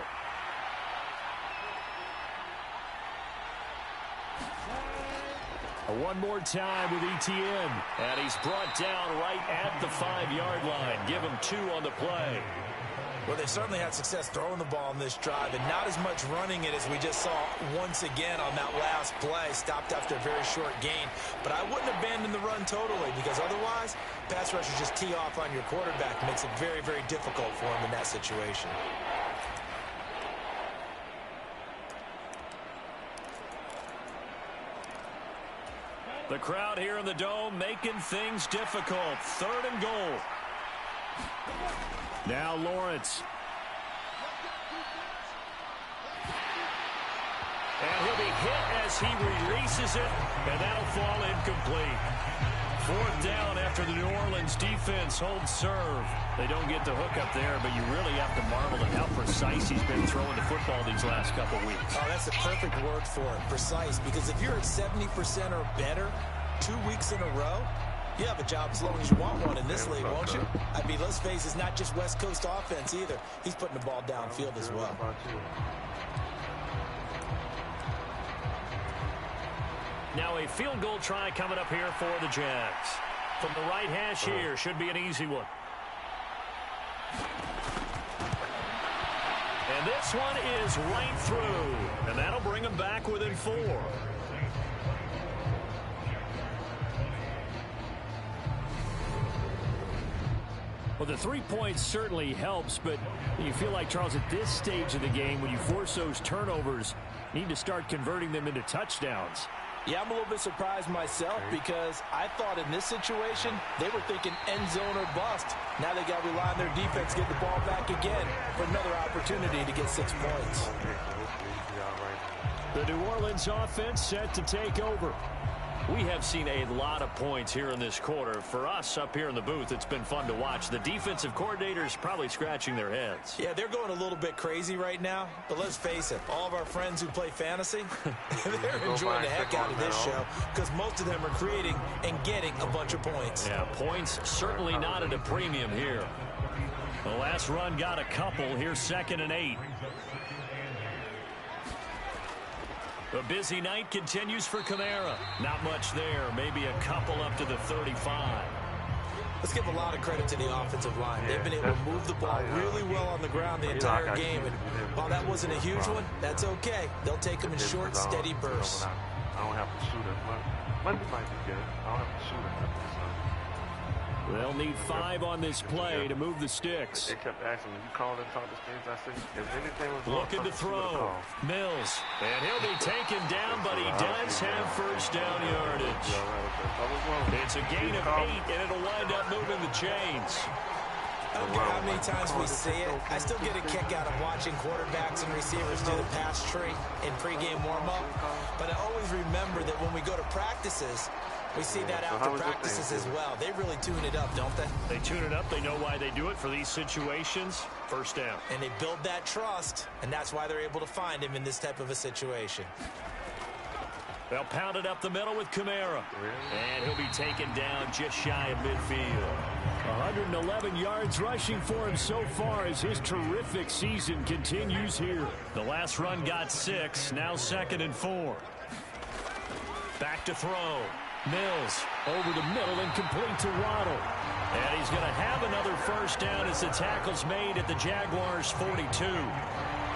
One more time with ETN. And he's brought down right at the 5-yard line. Give him 2 on the play. Well, they've certainly had success throwing the ball on this drive, and not as much running it as we just saw once again on that last play. Stopped after a very short gain. But I wouldn't abandon the run totally, because otherwise, pass rushers just tee off on your quarterback. Makes it very, very difficult for him in that situation. The crowd here in the Dome making things difficult. 3rd and goal. Now Lawrence. And he'll be hit as he releases it, and that'll fall incomplete. 4th down after the New Orleans defense holds serve. They don't get the hook up there, but you really have to marvel at how precise he's been throwing the football these last couple weeks. Oh, that's the perfect word for it, precise, because if you're at 70% or better 2 weeks in a row, you have a job as long as you want one in this league, won't you? I mean, let's face it, it's not just West Coast offense either. He's putting the ball downfield as well. Now a field goal try coming up here for the Jags. From the right hash here, should be an easy one. And this one is right through, and that'll bring them back within 4. Well, the 3 points certainly helps, but you feel like, Charles, at this stage of the game, when you force those turnovers, you need to start converting them into touchdowns. Yeah, I'm a little bit surprised myself because I thought in this situation they were thinking end zone or bust. Now they got to rely on their defense, get the ball back again for another opportunity to get 6 points. The New Orleans offense set to take over. We have seen a lot of points here in this quarter. For us up here in the booth, it's been fun to watch. The defensive coordinators probably scratching their heads. Yeah, they're going a little bit crazy right now. But let's face it, all of our friends who play fantasy, they're enjoying the heck out of this show because most of them are creating and getting a bunch of points. Yeah, points certainly not at a premium here. The last run got a couple. Here's 2nd and 8. A busy night continues for Kamara. Not much there. Maybe a couple up to the 35. Let's give a lot of credit to the offensive line. They've been able to move the ball really well on the ground the entire game. And while that wasn't a huge one, that's okay. They'll take them in short, steady bursts. I don't have to shoot as much. Monday might be good. I don't have to shoot as much. They'll need 5 on this play to move the sticks. They kept asking me, you called and talked to things. I said, if anything was looking to throw. Mills. And he'll be taken down, but he does have first down yardage. It's a gain of 8, and it'll wind up moving the chains. I don't care how many times we see it. I still get a kick out of watching quarterbacks and receivers do the pass tree in pregame warm-up. But I always remember that when we go to practices, we see that after practices as well. They really tune it up, don't they? They tune it up. They know why they do it for these situations. First down. And they build that trust, and that's why they're able to find him in this type of a situation. They'll pound it up the middle with Kamara. And he'll be taken down just shy of midfield. 111 yards rushing for him so far as his terrific season continues here. The last run got 6. Now 2nd and 4. Back to throw. Mills over the middle and complete to Waddle. And he's going to have another first down as the tackle's made at the Jaguars' 42.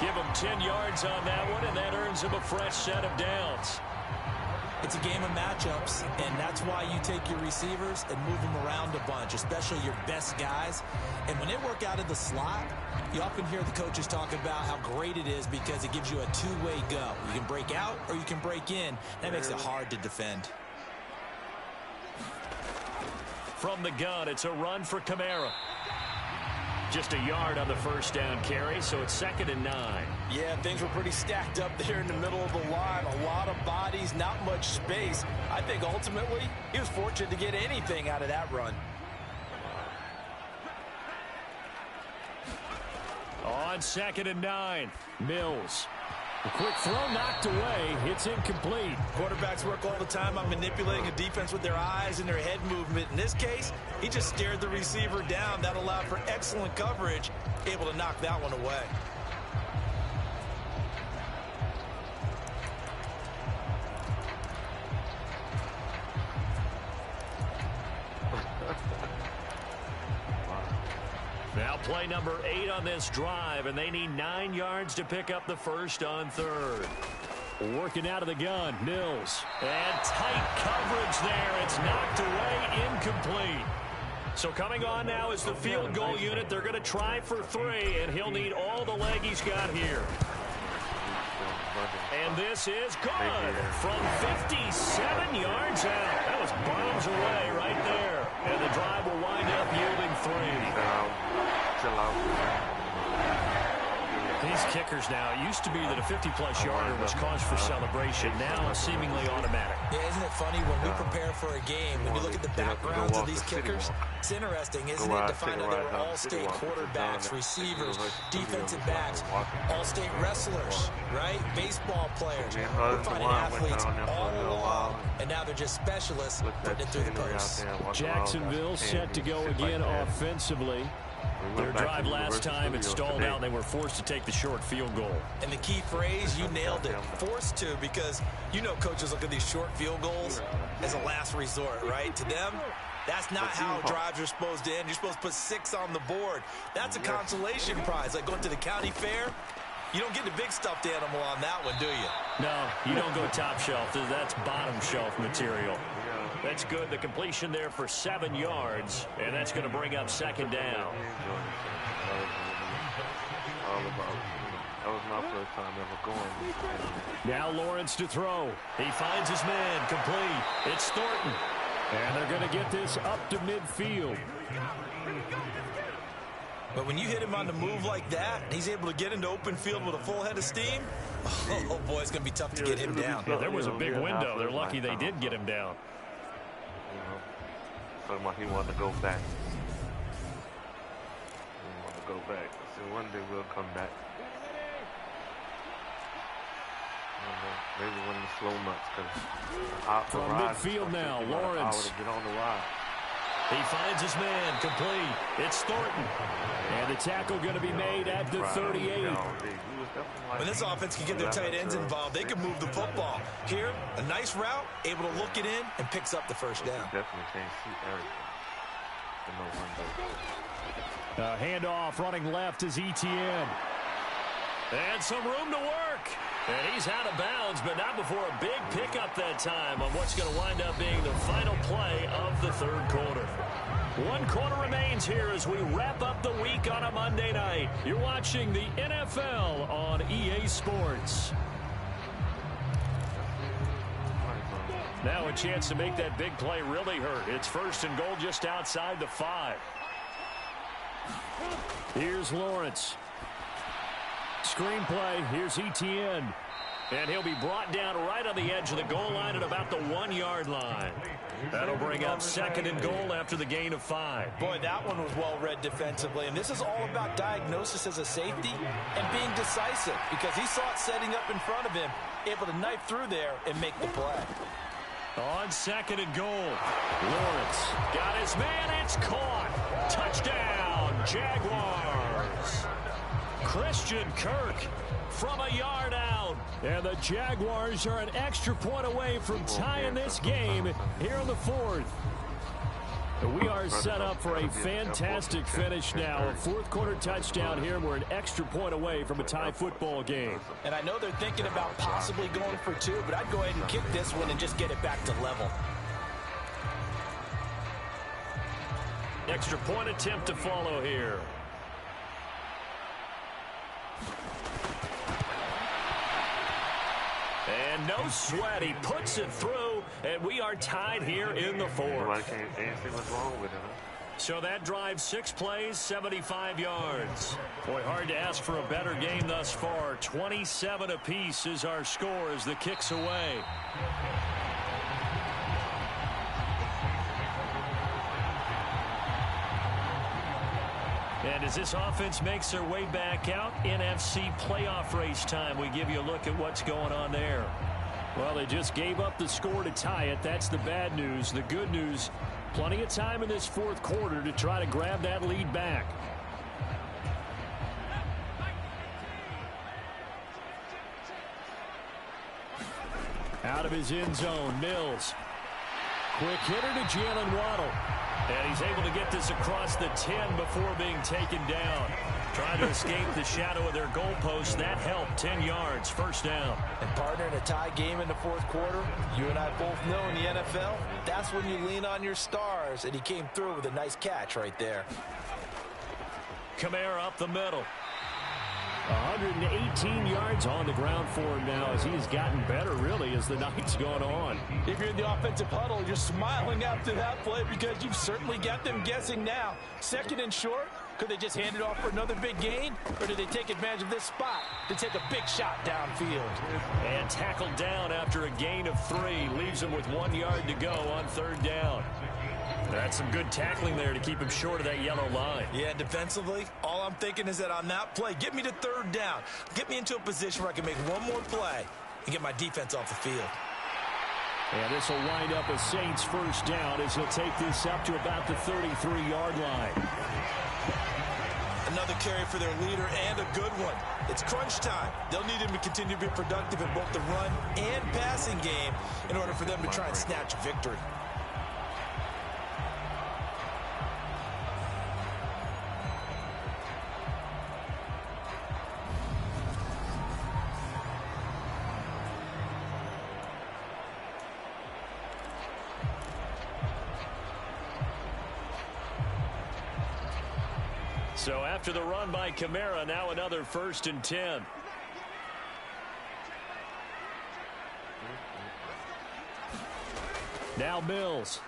Give him 10 yards on that one, and that earns him a fresh set of downs. It's a game of matchups, and that's why you take your receivers and move them around a bunch, especially your best guys. And when they work out of the slot, you often hear the coaches talk about how great it is because it gives you a two-way go. You can break out or you can break in. That makes it hard to defend. From the gun, it's a run for Kamara. Just a yard on the first down carry, so it's 2nd and 9. Yeah, things were pretty stacked up there in the middle of the line. A lot of bodies, not much space. I think ultimately he was fortunate to get anything out of that run. On 2nd and 9, Mills. A quick throw knocked away. It's incomplete. Quarterbacks work all the time on manipulating a defense with their eyes and their head movement. In this case, he just stared the receiver down. That allowed for excellent coverage, able to knock that one away. Play number 8 on this drive, and they need 9 yards to pick up the first on third. Working out of the gun, Mills. And tight coverage there. It's knocked away, incomplete. So coming on now is the field goal unit. They're going to try for 3, and he'll need all the leg he's got here. And this is good from 57 yards out. That was bombs away right there. And the drive will wind up yielding 3. These kickers now, it used to be that a 50-plus yarder was cause for celebration. Now seemingly automatic. Yeah, isn't it funny when we prepare for a game, when you look at the backgrounds of these kickers, it's interesting, isn't it, to find out they were all-state quarterbacks, receivers, defensive backs, all-state wrestlers, right? Baseball players. We're finding athletes all along, and now they're just specialists putting it through the posts. Jacksonville set to go again offensively. Their drive last time, it stalled out, and they were forced to take the short field goal. And the key phrase, you nailed it, forced to, because you know coaches look at these short field goals as a last resort, right? To them, that's not how drives are supposed to end. You're supposed to put 6 on the board. That's a consolation prize, like going to the county fair. You don't get the big stuffed animal on that one, do you? No, you don't go top shelf. That's bottom shelf material. That's good. The completion there for 7 yards, and that's going to bring up second down. That was my first time ever going. Now Lawrence to throw. He finds his man, complete. It's Thornton. And they're going to get this up to midfield. But when you hit him on the move like that, he's able to get into open field with a full head of steam, oh boy, it's going to be tough to get him down. Yeah, there was a big window. They're lucky they did get him down. Talking about he wanted to go back. He wanted to go back. So one day we'll come back. Maybe one of the slow months, because from midfield now, Lawrence. Get on the ride. He finds his man, complete. It's Thornton. And the tackle going to be made at the 38. When this offense can get their tight ends involved, they can move the football. Here, a nice route, able to look it in, and picks up the first down. Definitely can't see everything. Handoff running left is Etienne. And some room to work. And he's out of bounds, but not before a big pickup that time on what's going to wind up being the final play of the third quarter. 1 quarter remains here as we wrap up the week on a Monday night. You're watching the NFL on EA Sports. Now a chance to make that big play really hurt. It's 1st and goal just outside the 5. Here's Lawrence. Screenplay, here's Etienne. And he'll be brought down right on the edge of the goal line at about the 1-yard line. That'll bring up 2nd and goal after the gain of 5. Boy, that one was well read defensively. And this is all about diagnosis as a safety and being decisive, because he saw it setting up in front of him, able to knife through there and make the play. On 2nd and goal, Lawrence got his man. It's caught. Touchdown, Jaguars. Christian Kirk from a yard out. And the Jaguars are an extra point away from tying this game here in the 4th. We are set up for a fantastic finish now. A 4th quarter touchdown here. We're an extra point away from a tie football game. And I know they're thinking about possibly going for 2, but I'd go ahead and kick this one and just get it back to level. Extra point attempt to follow here. And no sweat. He puts it through, and we are tied here in the 4th. Can't see what's wrong with it, huh? So that drive, 6 plays, 75 yards. Boy, hard to ask for a better game thus far. 27 apiece is our score as the kick's away. And as this offense makes their way back out, NFC playoff race time, we give you a look at what's going on there. Well, they just gave up the score to tie it. That's the bad news. The good news, plenty of time in this 4th quarter to try to grab that lead back. Out of his end zone, Mills. Quick hitter to Jalen Waddle. And he's able to get this across the 10 before being taken down. Trying to escape the shadow of their goalpost. That helped. 10 yards, first down. And partner, in a tie game in the fourth quarter, you and I both know in the NFL, that's when you lean on your stars. And he came through with a nice catch right there. Kamara up the middle. 118 yards on the ground for him now as he's gotten better, really, as the night's gone on. If you're in the offensive huddle, you're smiling after that play because you've certainly got them guessing now. Second and short, could they just hand it off for another big gain? Or do they take advantage of this spot to take a big shot downfield? And tackled down after a gain of 3. Leaves him with 1 yard to go on third down. That's some good tackling there to keep him short of that yellow line. Yeah, defensively, all I'm thinking is that on that play, get me to third down. Get me into a position where I can make one more play and get my defense off the field. And this will wind up a Saints first down as he'll take this up to about the 33-yard line. Another carry for their leader and a good one. It's crunch time. They'll need him to continue to be productive in both the run and passing game in order for them to try and snatch a victory. So after the run by Kamara, now another 1st and 10. Now Mills.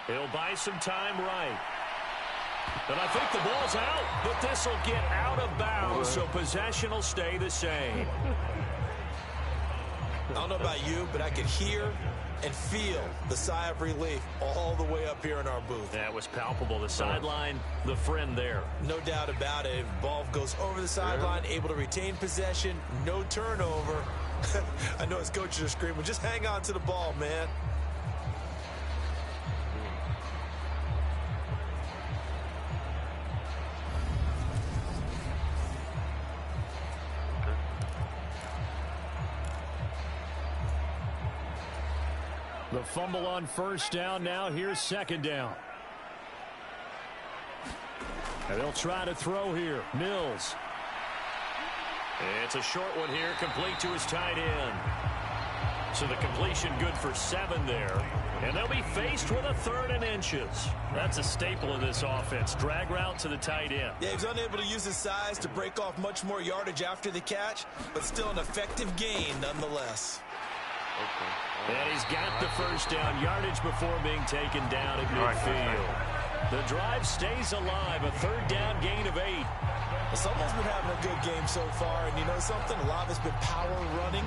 He'll buy some time right. And I think the ball's out, but this will get out of bounds, so possession will stay the same. I don't know about you, but I could hear and feel the sigh of relief all the way up here in our booth. That was palpable. The sideline, the friend there. No doubt about it. Ball goes over the sideline, able to retain possession, no turnover. I know his coaches are screaming, just hang on to the ball, man. The fumble on first down. Now here's second down. And they'll try to throw here. Mills. It's a short one here, complete to his tight end. So the completion good for 7 there. And they'll be faced with a 3rd and inches. That's a staple of this offense. Drag route to the tight end. Yeah, he was unable to use his size to break off much more yardage after the catch, but still an effective gain nonetheless. And he's got the first down yardage before being taken down at midfield. The drive stays alive, a 3rd down gain of 8. Someone's been having a good game so far, and you know something? A lot of it's been power running.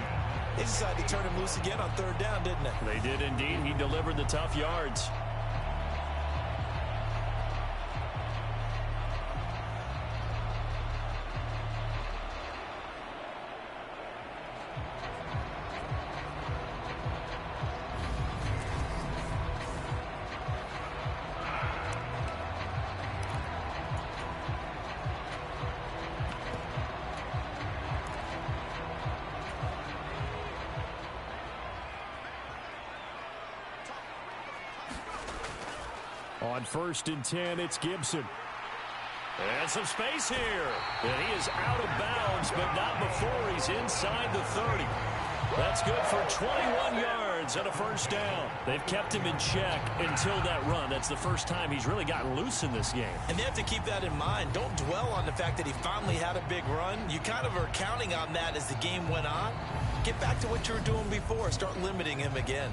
They decided to turn him loose again on 3rd down, didn't they? They did indeed. He delivered the tough yards. On 1st and 10, it's Gibson. And some space here. And he is out of bounds, but not before he's inside the 30. That's good for 21 yards and a first down. They've kept him in check until that run. That's the first time he's really gotten loose in this game. And they have to keep that in mind. Don't dwell on the fact that he finally had a big run. You kind of are counting on that as the game went on. Get back to what you were doing before. Start limiting him again.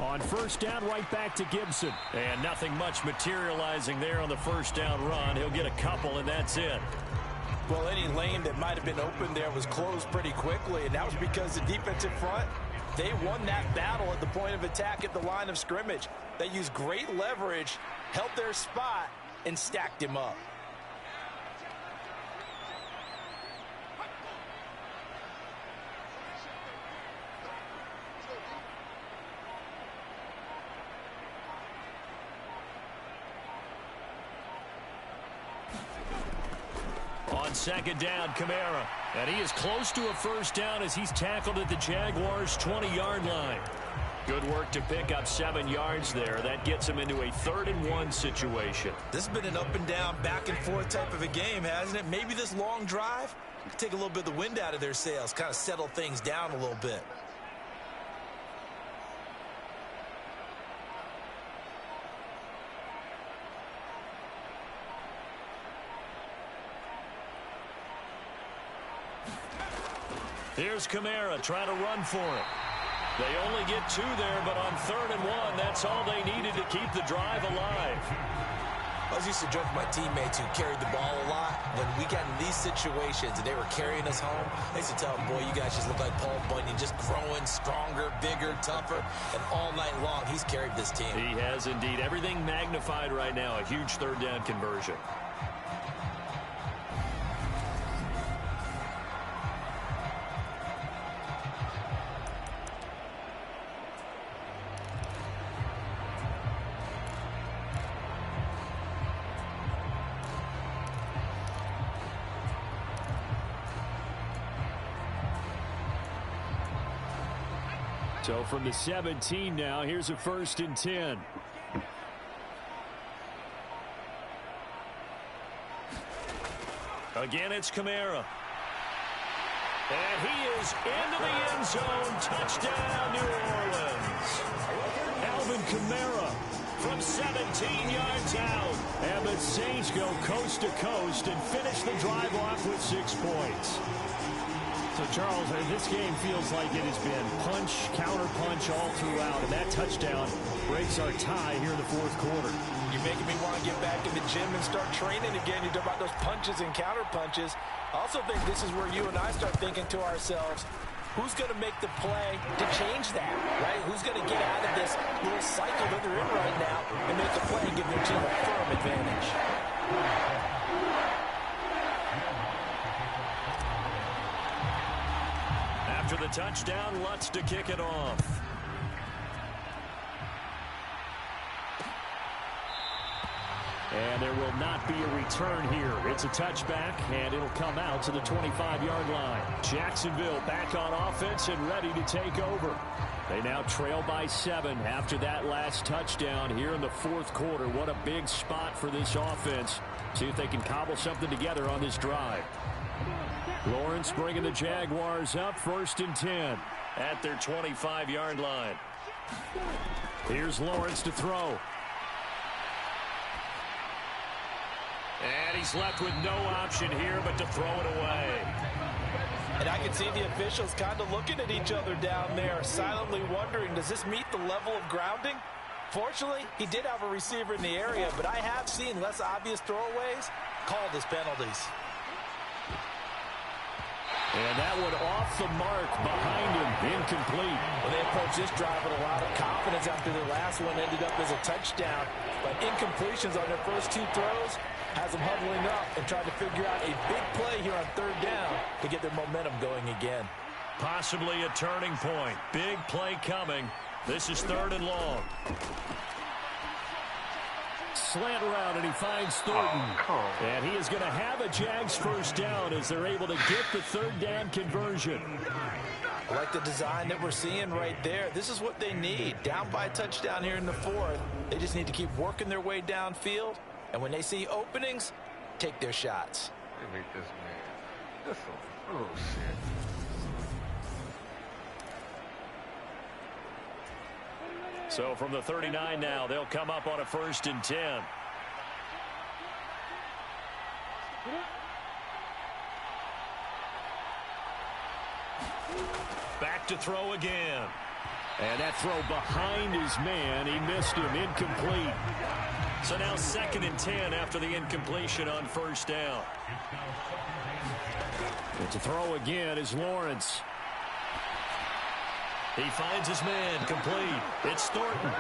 On first down, right back to Gibson. And nothing much materializing there on the first down run. He'll get a couple, and that's it. Well, any lane that might have been open there was closed pretty quickly, and that was because the defensive front, they won that battle at the point of attack at the line of scrimmage. They used great leverage, held their spot, and stacked him up. On second down, Kamara. And he is close to a first down as he's tackled at the Jaguars' 20-yard line. Good work to pick up 7 yards there. That gets him into a 3rd-and-1 situation. This has been an up-and-down, back-and-forth type of a game, hasn't it? Maybe this long drive could take a little bit of the wind out of their sails, kind of settle things down a little bit. Here's Kamara trying to run for it. They only get 2 there, but on 3rd-and-1, that's all they needed to keep the drive alive. I was used to joke with my teammates who carried the ball a lot. When we got in these situations and they were carrying us home, I used to tell them, boy, you guys just look like Paul Bunyan, just growing stronger, bigger, tougher. And all night long, he's carried this team. He has indeed. Everything magnified right now. A huge 3rd down conversion. So from the 17 now, here's a 1st and 10. Again, it's Kamara. And he is into the end zone. Touchdown, New Orleans. Alvin Kamara from 17 yards out. And the Saints go coast to coast and finish the drive off with 6 points. So, Charles, this game feels like it has been punch, counter-punch all throughout, and that touchdown breaks our tie here in the 4th quarter. You're making me want to get back in the gym and start training again. You talk about those punches and counter-punches. I also think this is where you and I start thinking to ourselves, who's going to make the play to change that, right? Who's going to get out of this little cycle that they're in right now and make the play and give their team a firm advantage? After the touchdown, Lutz to kick it off. And there will not be a return here. It's a touchback, and it'll come out to the 25-yard line. Jacksonville back on offense and ready to take over. They now trail by 7 after that last touchdown here in the 4th quarter. What a big spot for this offense. See if they can cobble something together on this drive. Lawrence bringing the Jaguars up, 1st and 10 at their 25-yard line. Here's Lawrence to throw. And he's left with no option here but to throw it away. And I can see the officials kind of looking at each other down there, silently wondering, does this meet the level of grounding? Fortunately, he did have a receiver in the area, but I have seen less obvious throwaways called as penalties. And that one off the mark behind him, incomplete. Well, they approached this drive with a lot of confidence after their last one ended up as a touchdown. But incompletions on their first 2 throws has them huddling up and trying to figure out a big play here on 3rd down to get their momentum going again. Possibly a turning point. Big play coming. This is 3rd and long. Slant route, and he finds Thornton. And he is going to have a Jags first down as they're able to get the 3rd down conversion. I like the design that we're seeing right there. This is what they need. Down by a touchdown here in the 4th. They just need to keep working their way downfield. And when they see openings, take their shots. They make this man. That's some bullshit. So from the 39 now, they'll come up on a 1st and 10. Back to throw again. And that throw behind his man. He missed him. Incomplete. So now 2nd and 10 after the incompletion on 1st down. And to throw again is Lawrence. He finds his man, complete. It's Thornton.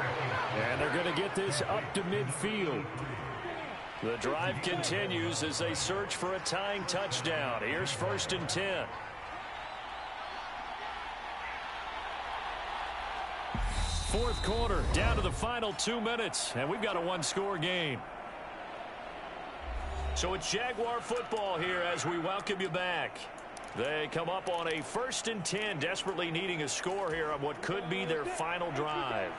And they're going to get this up to midfield. The drive continues as they search for a tying touchdown. Here's 1st and 10. Fourth quarter, down to the final 2 minutes, and we've got a 1-score game. So it's Jaguar football here as we welcome you back. They come up on a 1st and 10, desperately needing a score here on what could be their final drive.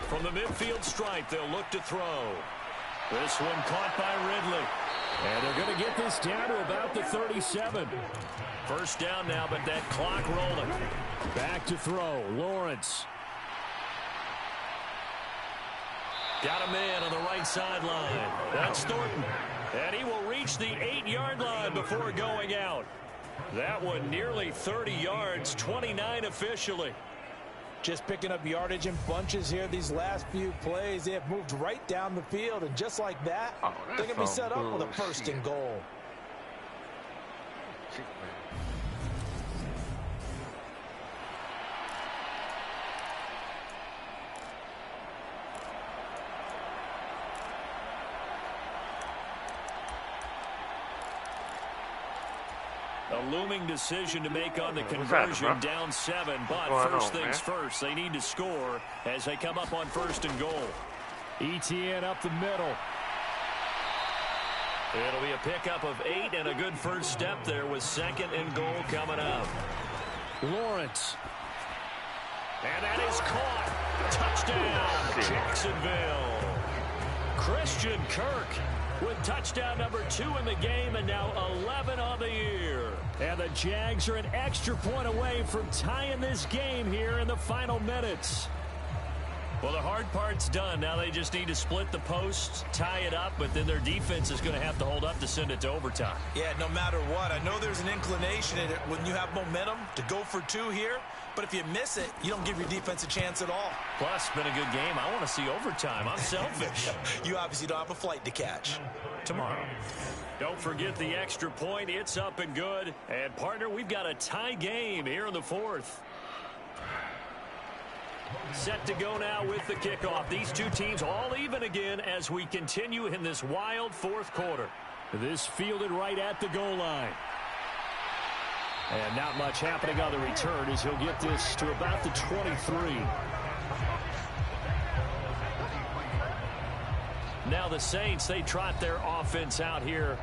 From the midfield stripe, they'll look to throw. This one caught by Ridley. And they're going to get this down to about the 37. First down now, but that clock rolling. Back to throw. Lawrence. Got a man on the right sideline. That's Thornton. And he will reach the 8-yard line before going out. That one nearly 30 yards, 29 officially. Just picking up yardage in bunches here these last few plays. They have moved right down the field, and just like that, they're going to be set up with a 1st and goal. A looming decision to make on the conversion, down 7, but first things first, they need to score as they come up on 1st and goal. ETN up the middle. It'll be a pickup of 8 and a good first step there with 2nd and goal coming up. Lawrence. And that is caught. Touchdown, Jacksonville. Christian Kirk with touchdown number 2 in the game, and now 11 on the year. And the Jags are an extra point away from tying this game here in the final minutes. Well, the hard part's done. Now they just need to split the posts, tie it up, but then their defense is going to have to hold up to send it to overtime. Yeah, no matter what. I know there's an inclination in it when you have momentum to go for 2 here, but if you miss it, you don't give your defense a chance at all. Plus, it's been a good game. I want to see overtime. I'm selfish. You obviously don't have a flight to catch. Tomorrow. Don't forget the extra point. It's up and good. And, partner, we've got a tie game here in the 4th. Set to go now with the kickoff. These two teams all even again as we continue in this wild 4th quarter. This fielded right at the goal line. And not much happening on the return as he'll get this to about the 23. Now the Saints, they trot their offense out here.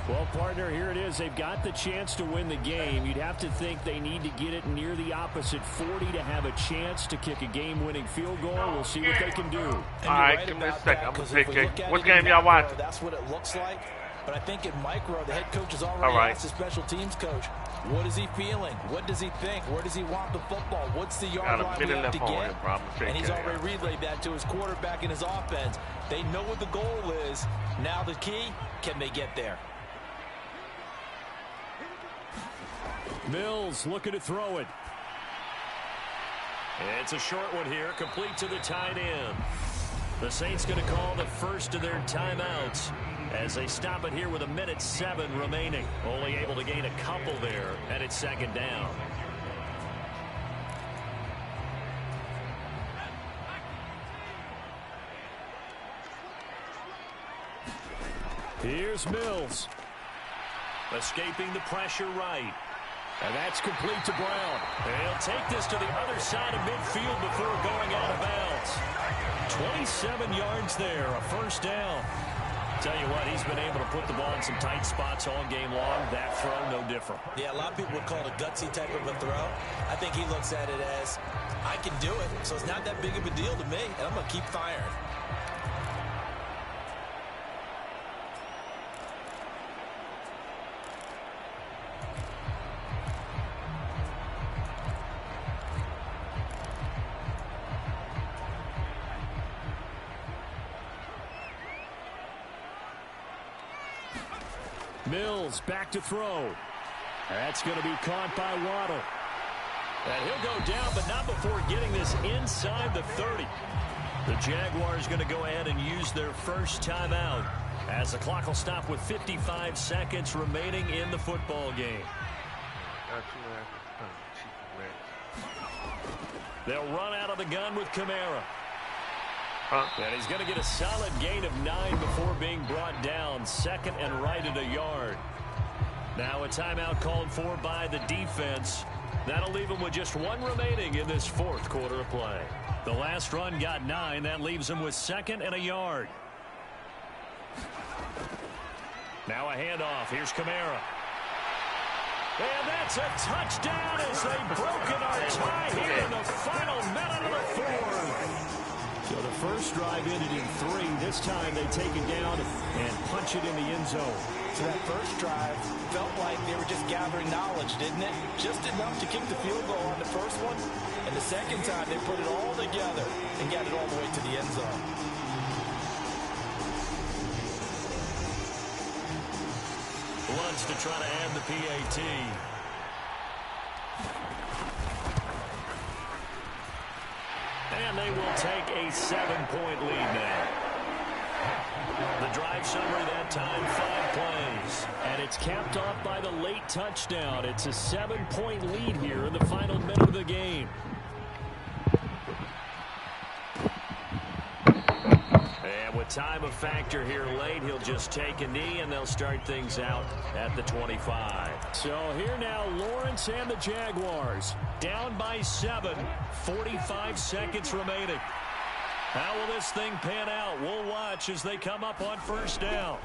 Well, partner, here it is. They've got the chance to win the game. You'd have to think they need to get it near the opposite 40 to have a chance to kick a game-winning field goal. We'll see what they can do. All right, give me a second. I'm going to pick what game y'all watching? That's what it looks like. But I think in micro, the head coach has already asked the special teams coach, what is he feeling? What does he think? Where does he want the football? What's the yard line we have to get? And he's already relayed that to his quarterback and his offense. They know what the goal is. Now the key, can they get there? Mills looking to throw it. It's a short one here, complete to the tight end. The Saints going to call the first of their timeouts as they stop it here with 1:07 remaining. Only able to gain a couple there, and it's 2nd down. Here's Mills. Escaping the pressure right. And that's complete to Brown. He'll take this to the other side of midfield before going out of bounds. 27 yards there, a first down. Tell you what, he's been able to put the ball in some tight spots all game long. That throw, no different. Yeah, a lot of people would call it a gutsy type of a throw. I think he looks at it as, I can do it, so it's not that big of a deal to me, and I'm going to keep firing. Mills back to throw. That's going to be caught by Waddle. And he'll go down, but not before getting this inside the 30. The Jaguars going to go ahead and use their first timeout as the clock will stop with 55 seconds remaining in the football game. They'll run out of the gun with Kamara. And he's going to get a solid gain of 9 before being brought down. 2nd and right at a yard. Now a timeout called for by the defense. That'll leave them with just one remaining in this fourth quarter of play. The last run got 9. That leaves them with 2nd and a yard. Now a handoff. Here's Kamara. And that's a touchdown as they've broken our tie here in the final minute of the fourth. So the first drive ended in 3. This time they take it down and punch it in the end zone. So that first drive felt like they were just gathering knowledge, didn't it? Just enough to kick the field goal on the first one. And the second time they put it all together and got it all the way to the end zone. Wants to try to add the PAT. And they will take a 7-point lead now. The drive summary that time, 5 plays. And it's capped off by the late touchdown. It's a 7-point lead here in the final minute of the game. And with time a factor here late, he'll just take a knee, and they'll start things out at the 25. So here now, Lawrence and the Jaguars. Down by 7, 45 seconds remaining. How will this thing pan out? We'll watch as they come up on first down.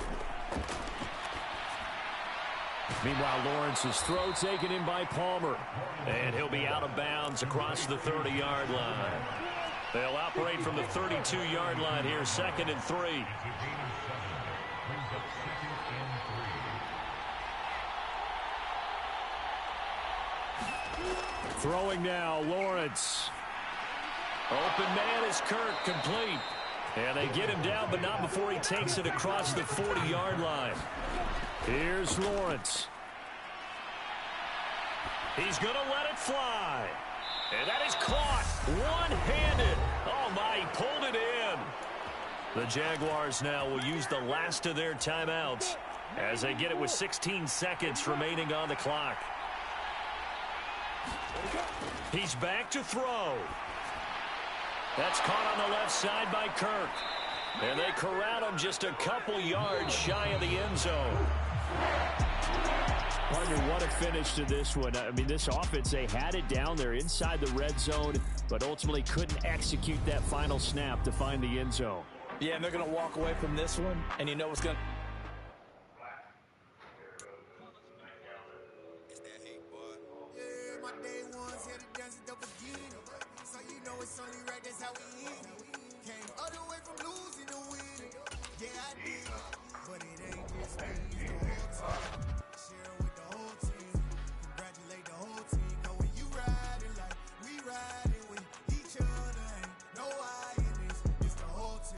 Meanwhile, Lawrence's throw taken in by Palmer. And he'll be out of bounds across the 30-yard line. They'll operate from the 32-yard line here, 2nd and 3. Throwing now, Lawrence. Open man is Kirk, complete. And they get him down, but not before he takes it across the 40-yard line. Here's Lawrence. He's going to let it fly. And that is caught one-handed. Oh, my, he pulled it in. The Jaguars now will use the last of their timeouts as they get it with 16 seconds remaining on the clock. He's back to throw. That's caught on the left side by Kirk. And they corral him just a couple yards shy of the end zone. Partner, what a finish to this one. I mean, this offense, they had it down there inside the red zone, but ultimately couldn't execute that final snap to find the end zone. Yeah, and they're going to walk away from this one, and you know what's going to... It's only right, that's how we eat. Came all the way from losing to winning. Yeah, I did. But it ain't just me.